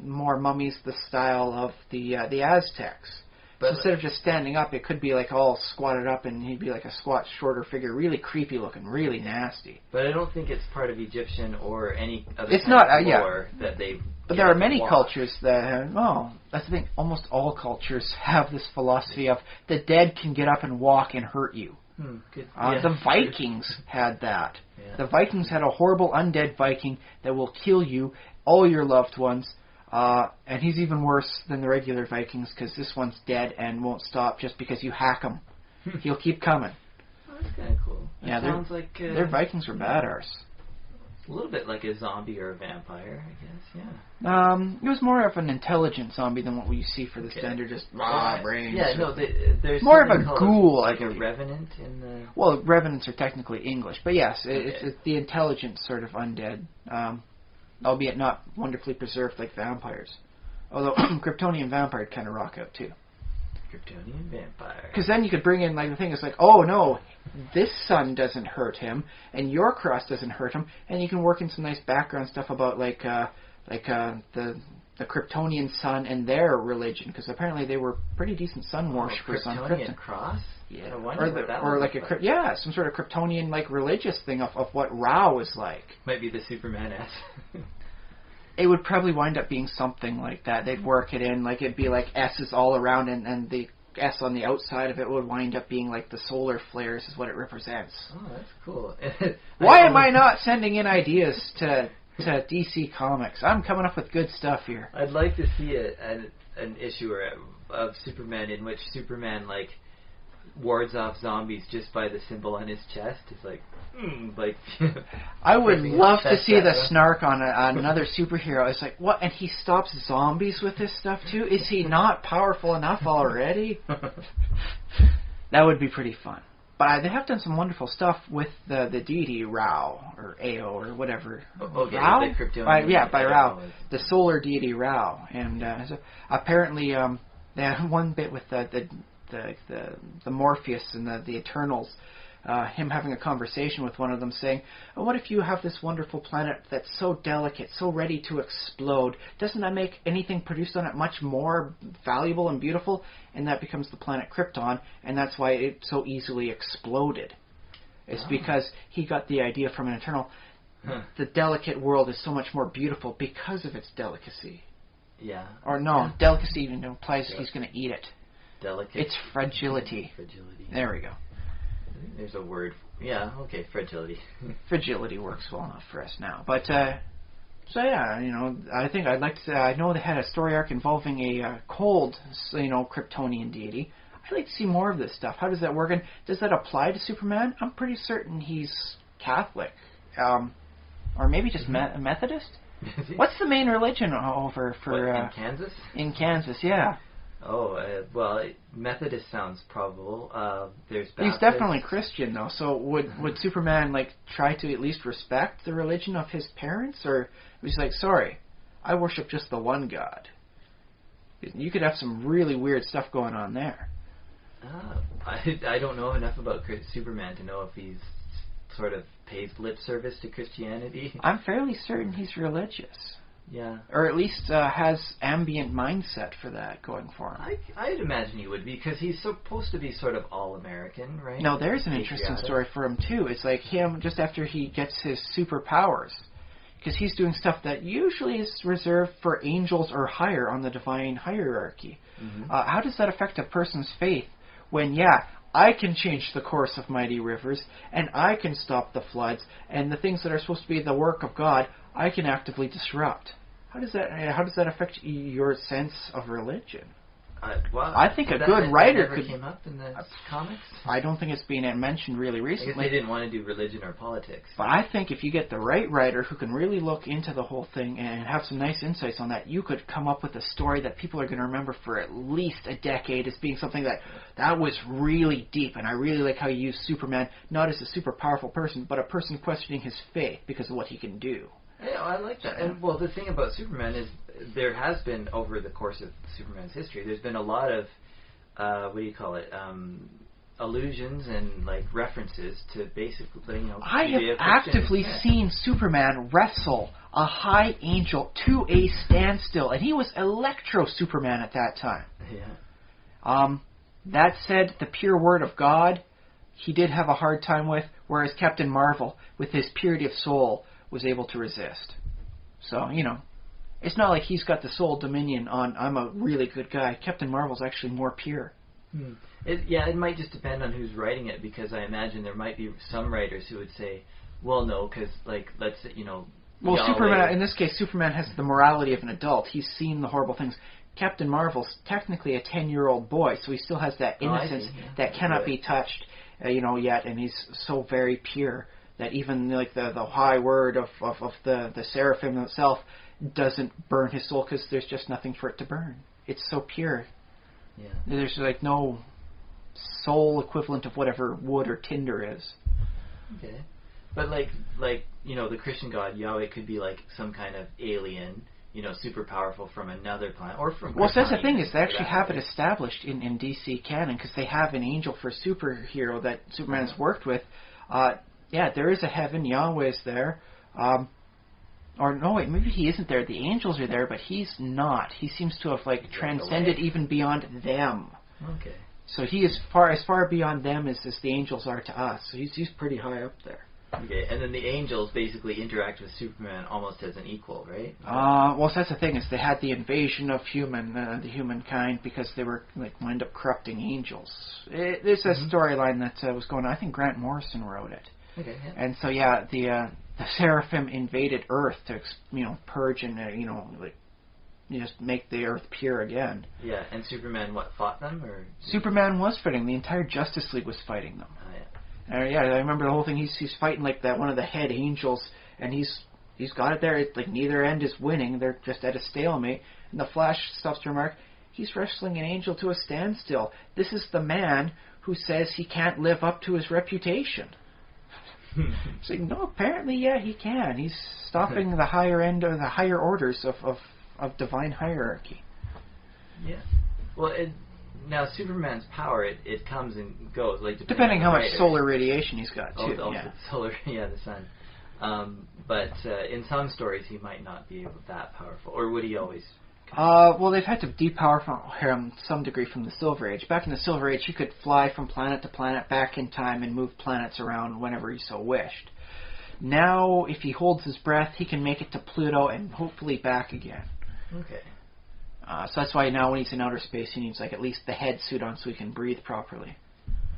more mummies the style of the Aztecs. So instead of just standing up, it could be like all squatted up, and he'd be like a squat, shorter figure, really creepy looking, really nasty. But I don't think it's part of Egyptian or any other lore that they. But there are many cultures that have. Oh, that's the thing. Almost all cultures have this philosophy of the dead can get up and walk and hurt you. Good. The Vikings had that. Yeah. The Vikings had a horrible undead Viking that will kill you, all your loved ones. And he's even worse than the regular Vikings because this one's dead and won't stop just because you hack him. He'll keep coming. Oh, that's kind of cool. That sounds like... their Vikings were badass. A little bit like a zombie or a vampire, I guess, yeah. It was more of an intelligent zombie than what we see for the standard, just brains. Yeah, no, there's more of a ghoul, like a revenant in the... Well, revenants are technically English, but yes, it's the intelligent sort of undead. Albeit not wonderfully preserved like vampires. Although Kryptonian vampire kind of rock out too. Kryptonian vampire. Because then you could bring in, like, the thing is like, oh no, this sun doesn't hurt him, and your cross doesn't hurt him, and you can work in some nice background stuff about the Kryptonian sun and their religion, because apparently they were pretty decent sun worshippers on Krypton. Kryptonian cross? Yeah, or like some sort of Kryptonian like religious thing of what Ra was like. Might be the Superman S. It would probably wind up being something like that. They'd work it in, like it'd be like S's all around, and the S on the outside of it would wind up being like the solar flares is what it represents. Oh, that's cool. Why am I not sending in ideas to DC Comics? I'm coming up with good stuff here. I'd like to see an issue of Superman in which Superman like wards off zombies just by the symbol on his chest. It's like, I would love to see the snark on another superhero. It's like, what? And he stops zombies with this stuff too? Is he not powerful enough already? That would be pretty fun. But they have done some wonderful stuff with the deity Rao, or Ao, or whatever. Okay, Rao? the Kryptonian. By Rao. The solar deity Rao. And so apparently they had one bit with the Morpheus and the Eternals. him having a conversation with one of them saying, oh, what if you have this wonderful planet that's so delicate, so ready to explode? Doesn't that make anything produced on it much more valuable and beautiful? And that becomes the planet Krypton, and that's why it so easily exploded. It's because he got the idea from an eternal. The delicate world is so much more beautiful because of its delicacy. Yeah. Or no, delicacy even implies he's going to eat it. Delicate. It's fragility. Fragility. There we go. There's a word. Yeah, okay, fragility. Fragility works well enough for us now. But, so yeah, I think I'd like to say, I know they had a story arc involving a cold, Kryptonian deity. I'd like to see more of this stuff. How does that work? And does that apply to Superman? I'm pretty certain he's Catholic. Or maybe just Methodist? What's the main religion over for... in Kansas? In Kansas, yeah. Oh, well, Methodist sounds probable. There's Baptist. He's definitely Christian, though. So would Superman, try to at least respect the religion of his parents? Or was he like, sorry, I worship just the one God? You could have some really weird stuff going on there. I don't know enough about Superman to know if he's sort of pays lip service to Christianity. I'm fairly certain he's religious. Yeah. Or at least has ambient mindset for that going for him. I'd imagine he would be, because he's supposed to be sort of all-American, right? No, there's an interesting story for him, too. It's like him just after he gets his superpowers. Because he's doing stuff that usually is reserved for angels or higher on the divine hierarchy. Mm-hmm. How does that affect a person's faith when, I can change the course of mighty rivers, and I can stop the floods, and the things that are supposed to be the work of God, I can actively disrupt? How does that affect your sense of religion? I think a good writer could... came up in the comics? I don't think it's been mentioned really recently. I guess they didn't want to do religion or politics. But I think if you get the right writer who can really look into the whole thing and have some nice insights on that, you could come up with a story that people are going to remember for at least a decade as being something that was really deep. And I really like how you use Superman not as a super powerful person, but a person questioning his faith because of what he can do. Yeah, I like that. And, well, the thing about Superman is there has been, over the course of Superman's history, there's been a lot of, allusions and, references to basically, I have actively seen Superman wrestle a high angel to a standstill, and he was Electro-Superman at that time. Yeah. That said, the pure word of God, he did have a hard time with, whereas Captain Marvel, with his purity of soul, was able to resist. So, it's not like he's got the sole dominion on, I'm a really good guy. Captain Marvel's actually more pure. It might just depend on who's writing it, because I imagine there might be some writers who would say, well, no, because, let's, Well, Superman, in this case, Superman has the morality of an adult. He's seen the horrible things. Captain Marvel's technically a 10-year-old boy, so he still has that innocence that cannot be touched, yet, and he's so very pure that even the high word of the seraphim itself doesn't burn his soul because there's just nothing for it to burn. It's so pure. Yeah. There's no soul equivalent of whatever wood or tinder is. Okay. But the Christian God Yahweh could be some kind of alien, super powerful from another planet or from. Well, that's the thing is they actually have it established in DC canon because they have an angel for superhero that Superman's worked with. There is a heaven. Yahweh's there. Or no, wait, maybe he isn't there. The angels are there, but he's not. He seems to have transcended even beyond them. Okay. So he is as far beyond them as the angels are to us. So he's pretty high up there. Okay, and then the angels basically interact with Superman almost as an equal, right? Well, so that's the thing is they had the invasion of the humankind because they were wind up corrupting angels. There's a storyline that was going on. I think Grant Morrison wrote it. Okay. Yeah. And so the seraphim invaded Earth to purge and just make the Earth pure again. Yeah, and Superman fought them or? Superman was fighting. The entire Justice League was fighting them. Oh, yeah. I remember the whole thing. He's fighting that one of the head angels, and he's got it there. It's neither end is winning. They're just at a stalemate. And the Flash stops to remark, he's wrestling an angel to a standstill. This is the man who says he can't live up to his reputation. It's no, apparently, he can. He's stopping the higher end or the higher orders of divine hierarchy. Yeah. Well, now Superman's power, it comes and goes, like depending on how the much writer. solar radiation he's got too. Also Yeah. solar, yeah, the sun. But in some stories, he might not be that powerful, or would he always? Well, they've had to depower him some degree from the Silver Age. Back in the Silver Age, he could fly from planet to planet back in time and move planets around whenever he so wished. Now, if he holds his breath, he can make it to Pluto and hopefully back again. Okay. So that's why now when he's in outer space, he needs like at least the head suit on so he can breathe properly.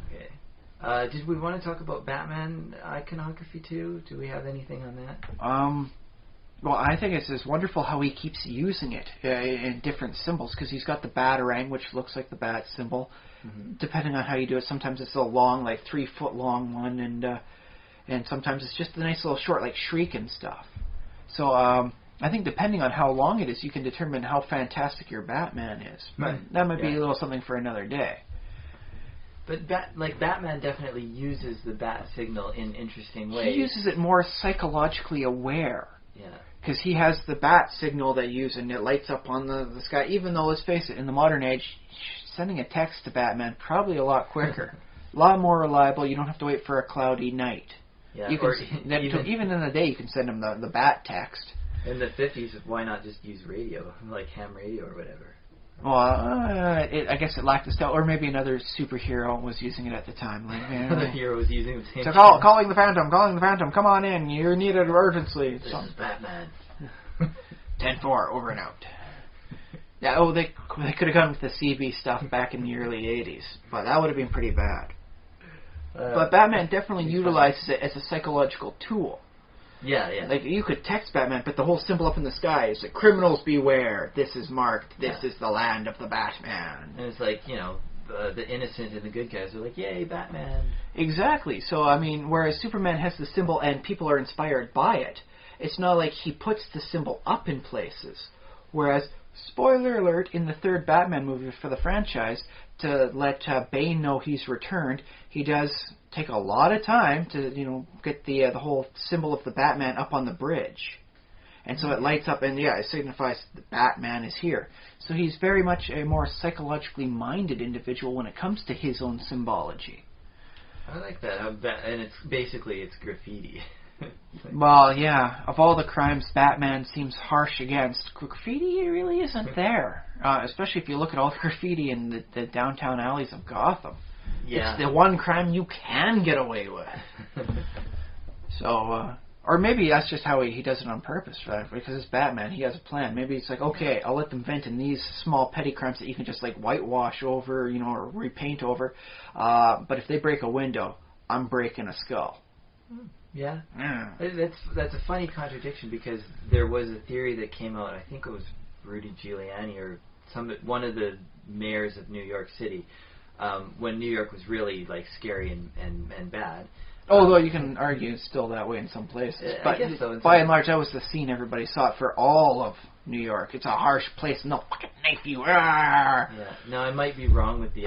Okay. Did we want to talk about Batman iconography too? Do we have anything on that? Well, I think it's just wonderful how he keeps using it in different symbols, because he's got the Batarang, which looks like the bat symbol. Mm-hmm. Depending on how you do it, sometimes it's a long, like 3-foot long one, and sometimes it's just a nice little short, like Shriek and stuff. So I think depending on how long it is, you can determine how fantastic your Batman is. But that might be a little something for another day. But Batman definitely uses the bat signal in interesting ways. He uses it more psychologically aware. Yeah. Because he has the bat signal that you use, and it lights up on the sky. Even though, let's face it, in the modern age, sending a text to Batman probably a lot quicker, a lot more reliable. You don't have to wait for a cloudy night. Yeah. You can, even in the day, you can send him the bat text. In the 50s, why not just use radio, like ham radio or whatever? Well, I guess it lacked a style, or maybe another superhero was using it at the time. Like, another hero was using the same. So calling the Phantom, come on in, you're needed urgently. This is Batman. 10-4, over and out. Yeah, they could have gone with the CB stuff back in the early 80s, but that would have been pretty bad. But Batman definitely utilizes it as a psychological tool. Yeah, yeah. Like, you could text Batman, but the whole symbol up in the sky is like, criminals beware, this is marked, this is the land of the Batman. And it's like, the innocent and the good guys are like, yay, Batman. Exactly. So, I mean, whereas Superman has the symbol and people are inspired by it, it's not like he puts the symbol up in places. Whereas, spoiler alert, in the third Batman movie for the franchise, to let Bane know he's returned, he does take a lot of time to, get the whole symbol of the Batman up on the bridge. And so it lights up, and it signifies the Batman is here. So he's very much a more psychologically minded individual when it comes to his own symbology. I like that. And it's graffiti. Well, yeah. Of all the crimes Batman seems harsh against, graffiti really isn't there. Especially if you look at all the graffiti in the downtown alleys of Gotham. Yeah. It's the one crime you can get away with. So, or maybe that's just how he does it on purpose, right? Because it's Batman, he has a plan. Maybe it's like, okay, I'll let them vent in these small petty crimes that you can just like whitewash over, or repaint over. But if they break a window, I'm breaking a skull. Yeah. That's a funny contradiction, because there was a theory that came out, I think it was Rudy Giuliani or one of the mayors of New York City, when New York was really like scary and bad. Although you can argue it's still that way in some places. But I guess so. By and large, that was the scene everybody saw it for all of New York. It's a harsh place, and they'll fucking knife you. Yeah. No, I might be wrong with the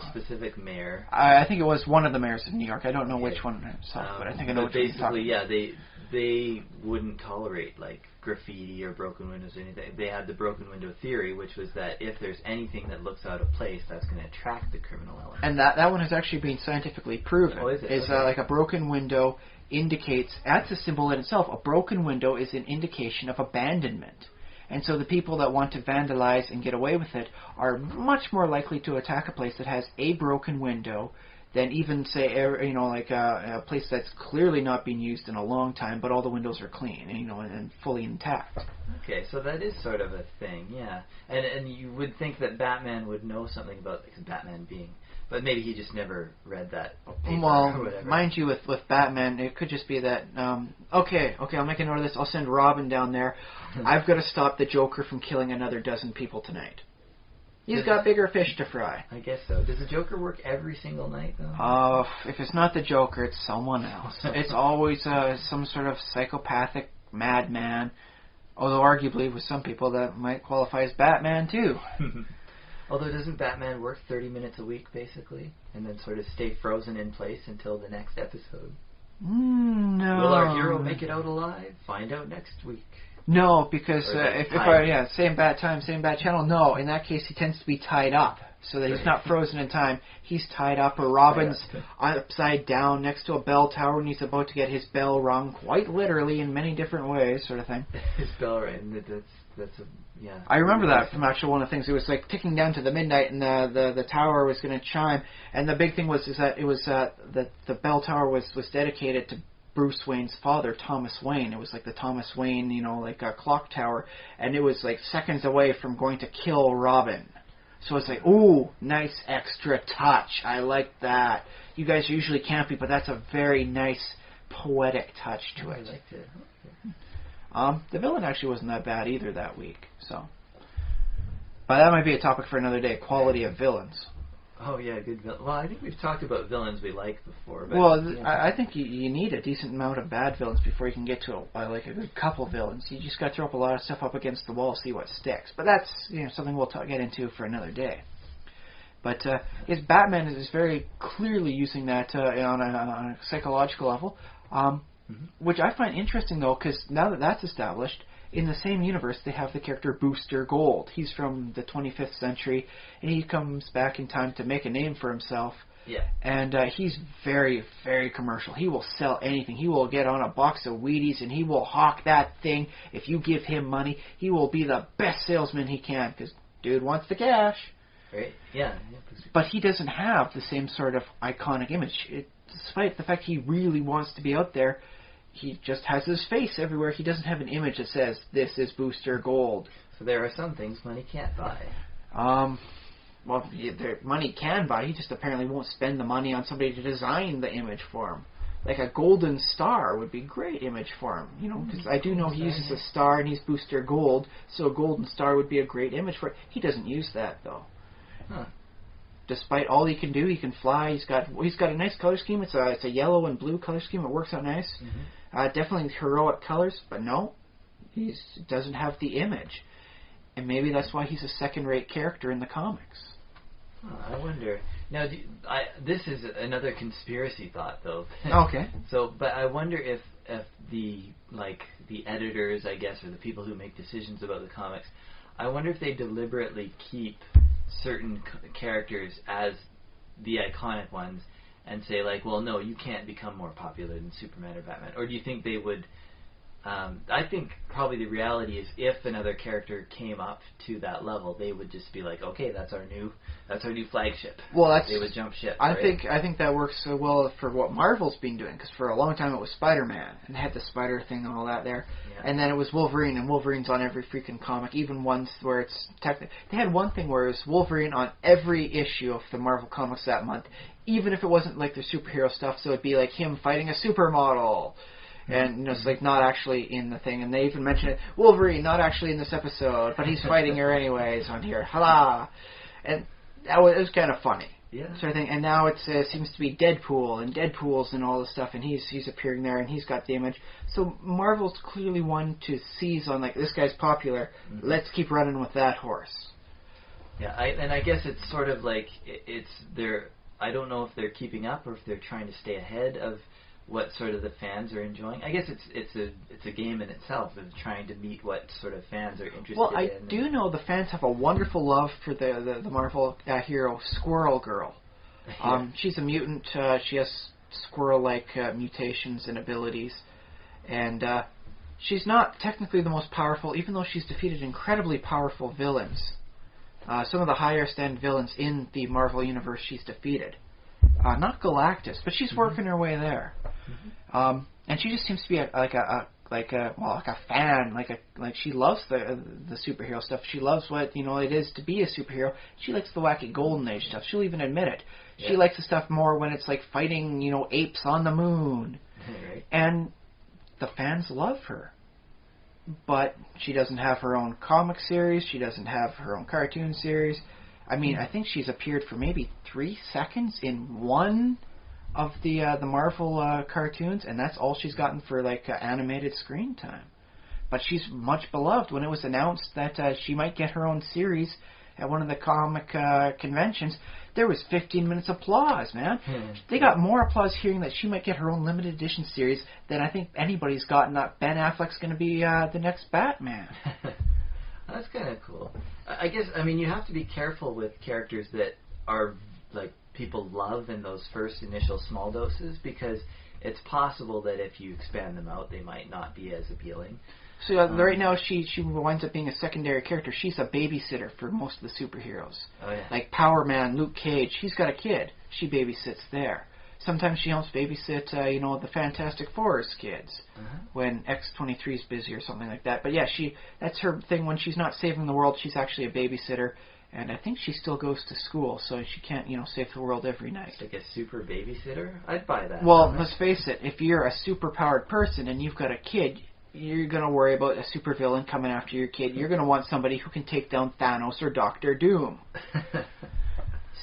specific mayor. I think it was one of the mayors of New York. I don't know which one itself, but I think I know which one you're talking about. They wouldn't tolerate like graffiti or broken windows or anything. They had the broken window theory, which was that if there's anything that looks out of place, that's going to attract the criminal element. And that one has actually been scientifically proven. Oh, is it? It's like a broken window indicates, that's a symbol in itself, a broken window is an indication of abandonment. And so the people that want to vandalize and get away with it are much more likely to attack a place that has a broken window than even, say, like a place that's clearly not been used in a long time, but all the windows are clean, and fully intact. Okay, so that is sort of a thing, yeah. And you would think that Batman would know something about Batman being, but maybe he just never read that paper or whatever. Mind you, with Batman, it could just be that, okay, I'll make a note of this, I'll send Robin down there. I've got to stop the Joker from killing another dozen people tonight. He's got bigger fish to fry. I guess so. Does the Joker work every single night, though? If it's not the Joker, it's someone else. It's always some sort of psychopathic madman, although arguably with some people that might qualify as Batman, too. Although doesn't Batman work 30 minutes a week, basically, and then sort of stay frozen in place until the next episode? No. Will our hero make it out alive? Find out next week. No, because same bad time, same bad channel. No, in that case, he tends to be tied up so that he's not frozen in time. He's tied up, or Robin's upside down next to a bell tower, and he's about to get his bell rung, quite literally in many different ways, sort of thing. His bell ring. That's a yeah. I remember that from actually one of the things. It was like ticking down to the midnight, and the tower was going to chime. And the big thing was that it was that the bell tower was dedicated to Bruce Wayne's father, Thomas Wayne. It was like the Thomas Wayne, like a clock tower, and it was like seconds away from going to kill Robin. So it's like, ooh, nice extra touch. I like that. You guys are usually campy, but that's a very nice poetic touch to it. I liked it. The villain actually wasn't that bad either that week. So, but that might be a topic for another day. Quality of villains. Oh yeah, good villain. Well, I think we've talked about villains we like before. But well, I think you need a decent amount of bad villains before you can get to a good couple villains. You just got to throw up a lot of stuff up against the wall, see what sticks. But that's something we'll get into for another day. But his Batman is very clearly using that on a psychological level, which I find interesting though, because now that that's established, in the same universe they have the character Booster Gold. He's from the 25th century, and he comes back in time to make a name for himself. Yeah. And he's very, very commercial. He will sell anything. He will get on a box of Wheaties and he will hawk that thing. If you give him money, he will be the best salesman he can, because dude wants the cash. Right. Yeah. But he doesn't have the same sort of iconic image. Despite the fact he really wants to be out there, he just has his face everywhere. He doesn't have an image that says, this is Booster Gold. So there are some things money can't buy. Well, money can buy. He just apparently won't spend the money on somebody to design the image for him. Like a golden star would be a great image for him, because I do know he uses a star and he's Booster Gold, so a golden star would be a great image for it. He doesn't use that, though. Huh. Despite all he can do, he can fly. He's got a nice color scheme. It's a yellow and blue color scheme. It works out nice. Definitely heroic colors, but no, he doesn't have the image. And maybe that's why he's a second-rate character in the comics. I wonder. Now, this is another conspiracy thought, though. Okay. But I wonder if the editors, I guess, or the people who make decisions about the comics, I wonder if they deliberately keep certain characters as the iconic ones and say, like, well, no, you can't become more popular than Superman or Batman. Or do you think they would... I think probably the reality is if another character came up to that level, they would just be like, okay, that's our new flagship. Well, they would jump ship. I right? think that works so well for what Marvel's been doing, because for a long time it was Spider-Man and had the spider thing and all that there, and then it was Wolverine, and Wolverine's on every freaking comic, even ones where it's they had one thing where it was Wolverine on every issue of the Marvel comics that month, even if it wasn't like their superhero stuff. So it'd be like him fighting a supermodel. And it's like not actually in the thing, and they even mention it. Wolverine not actually in this episode, but he's fighting her anyways on here. Hala, and it was kind of funny, sort of thing. And now it seems to be Deadpool and Deadpool's and all this stuff, and he's appearing there, and he's got the image. So Marvel's clearly one to seize on, like, this guy's popular. Let's keep running with that horse. Yeah, and I guess it's sort of like I don't know if they're keeping up or if they're trying to stay ahead of what sort of the fans are enjoying. I guess it's a game in itself of trying to meet what sort of fans are interested in. Well, I do know the fans have a wonderful love for the Marvel hero Squirrel Girl. She's a mutant. She has squirrel-like mutations and abilities, and she's not technically the most powerful, even though she's defeated incredibly powerful villains. Some of the higher-end villains in the Marvel universe she's defeated. Not Galactus, but she's working her way there. And she just seems to be like a fan, like she loves the superhero stuff. She loves what it is to be a superhero. She likes the wacky Golden Age stuff. She'll even admit it. Yeah. She likes the stuff more when it's like fighting apes on the moon, right. And the fans love her. But she doesn't have her own comic series. She doesn't have her own cartoon series. I mean, I think she's appeared for maybe 3 seconds in one of the Marvel cartoons, and that's all she's gotten for animated screen time. But she's much beloved. When it was announced that she might get her own series at one of the comic conventions, there was 15 minutes applause, man. They got more applause hearing that she might get her own limited edition series than I think anybody's gotten that Ben Affleck's going to be the next Batman. That's kind of cool. I guess, I mean, you have to be careful with characters that are, like, people love in those first initial small doses, because it's possible that if you expand them out, they might not be as appealing. So right now she winds up being a secondary character. She's a babysitter for most of the superheroes. Oh, yeah. Like Power Man, Luke Cage, he's got a kid. She babysits there. Sometimes she helps babysit, the Fantastic Four's kids when X-23 is busy or something like that. But yeah, that's her thing. When she's not saving the world, she's actually a babysitter. And I think she still goes to school, so she can't, save the world every night. Like a super babysitter? I'd buy that. Well, let's face it. If you're a super-powered person and you've got a kid, you're going to worry about a supervillain coming after your kid. You're going to want somebody who can take down Thanos or Doctor Doom.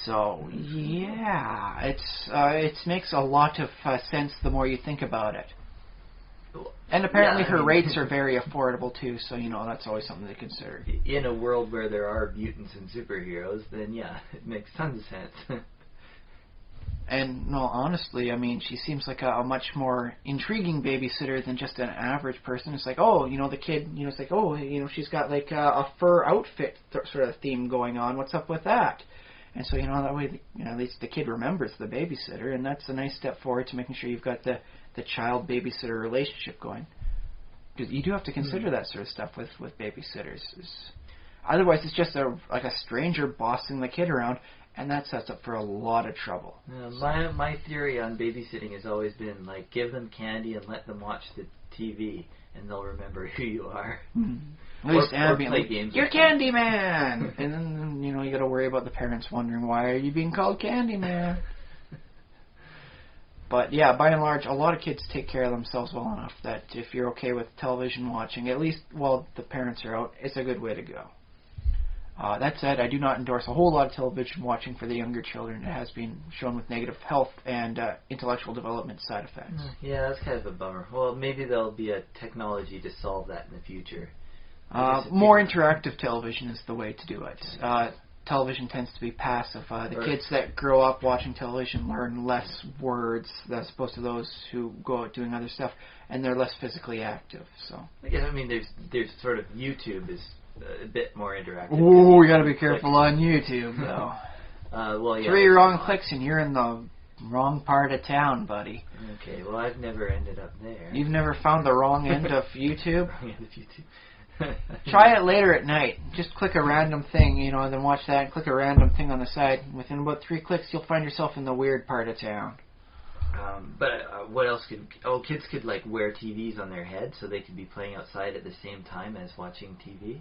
So, yeah, it makes a lot of sense the more you think about it. And apparently her rates are very affordable too, so that's always something to consider. In a world where there are mutants and superheroes, then yeah, it makes tons of sense. And no, honestly, I mean, she seems like a much more intriguing babysitter than just an average person. It's like, the kid, it's like, she's got like a fur outfit sort of theme going on. What's up with that? And so, that way, at least the kid remembers the babysitter, and that's a nice step forward to making sure you've got the child-babysitter relationship going. Because you do have to consider that sort of stuff with babysitters. Otherwise, it's just a stranger bossing the kid around, and that sets up for a lot of trouble. My theory on babysitting has always been, like, give them candy and let them watch the TV, and they'll remember who you are. At least play games. You're Candyman! And then, you got to worry about the parents wondering, why are you being called Candyman? But yeah, by and large, a lot of kids take care of themselves well enough that if you're okay with television watching, at least while the parents are out, it's a good way to go. That said, I do not endorse a whole lot of television watching for the younger children. It has been shown with negative health and intellectual development side effects. Yeah, that's kind of a bummer. Well, maybe there'll be a technology to solve that in the future. More interactive television is the way to do it. Television tends to be passive. The kids that grow up watching television learn less words as opposed to those who go out doing other stuff, and they're less physically active. So yeah, I mean, there's sort of YouTube is a bit more interactive. Ooh, we got to be careful on YouTube, though. Well, yeah, 3 wrong clicks and you're in the wrong part of town, buddy. Okay, well, I've never ended up there. You've never found the wrong end of YouTube? Wrong end of YouTube. Try it later at night. Just click a random thing, and then watch that and click a random thing on the side. Within about 3 clicks, you'll find yourself in the weird part of town. But what else kids could like wear TVs on their head so they could be playing outside at the same time as watching TV?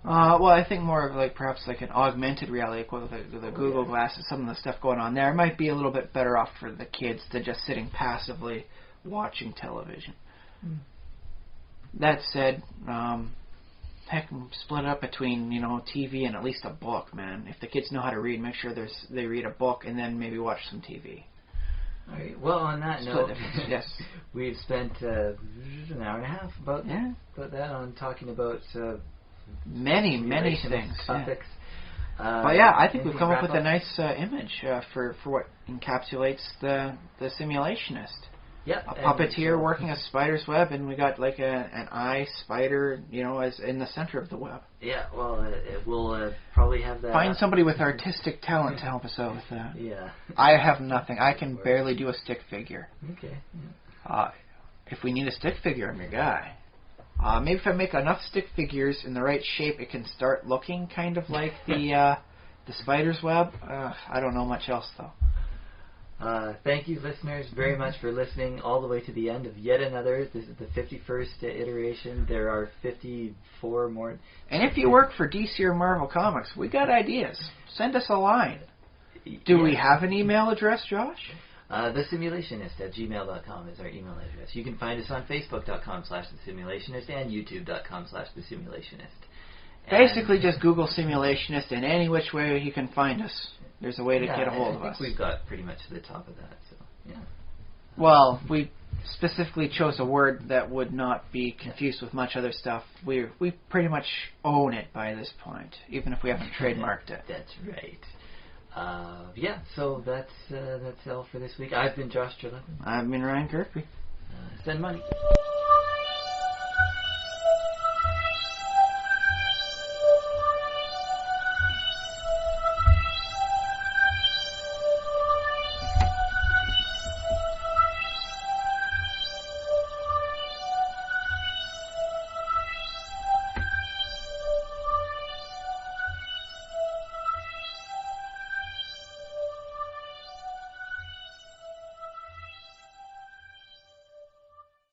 Well, I think more of perhaps an augmented reality, like with the Google Glass and some of the stuff going on there. It might be a little bit better off for the kids than just sitting passively watching television. That said, heck, split up between TV and at least a book, man. If the kids know how to read, make sure they read a book and then maybe watch some TV. All right. Well, on that note, yes, we've spent an hour and a half about that on talking about many things, topics. Yeah. But yeah, I think we've come up with a nice image for what encapsulates the Simulationist. Yep. A puppeteer working a spider's web, and we got like an eye spider, as in the center of the web. Yeah, well, we'll probably have that. Find somebody with artistic talent to help us out with that. Yeah. I have nothing. I can barely do a stick figure. Okay. If we need a stick figure, I'm your guy. Maybe if I make enough stick figures in the right shape, it can start looking kind of like the spider's web. I don't know much else, though. Thank you, listeners, very much for listening all the way to the end of yet another. This is the 51st iteration. There are 54 more. And if you work for DC or Marvel Comics, we got ideas. Send us a line. Do we have an email address, Josh? TheSimulationist@gmail.com is our email address. You can find us on Facebook.com/TheSimulationist and YouTube.com/TheSimulationist. Basically, just Google Simulationist, and any which way you can find us. There's a way to get a hold of us. I think we've got pretty much to the top of that, so, yeah. Well, we specifically chose a word that would not be confused with much other stuff. We pretty much own it by this point, even if we haven't trademarked it. That's right. So that's all for this week. I've been Josh Jerlevin. I've been Ryan Kirkby. Send money.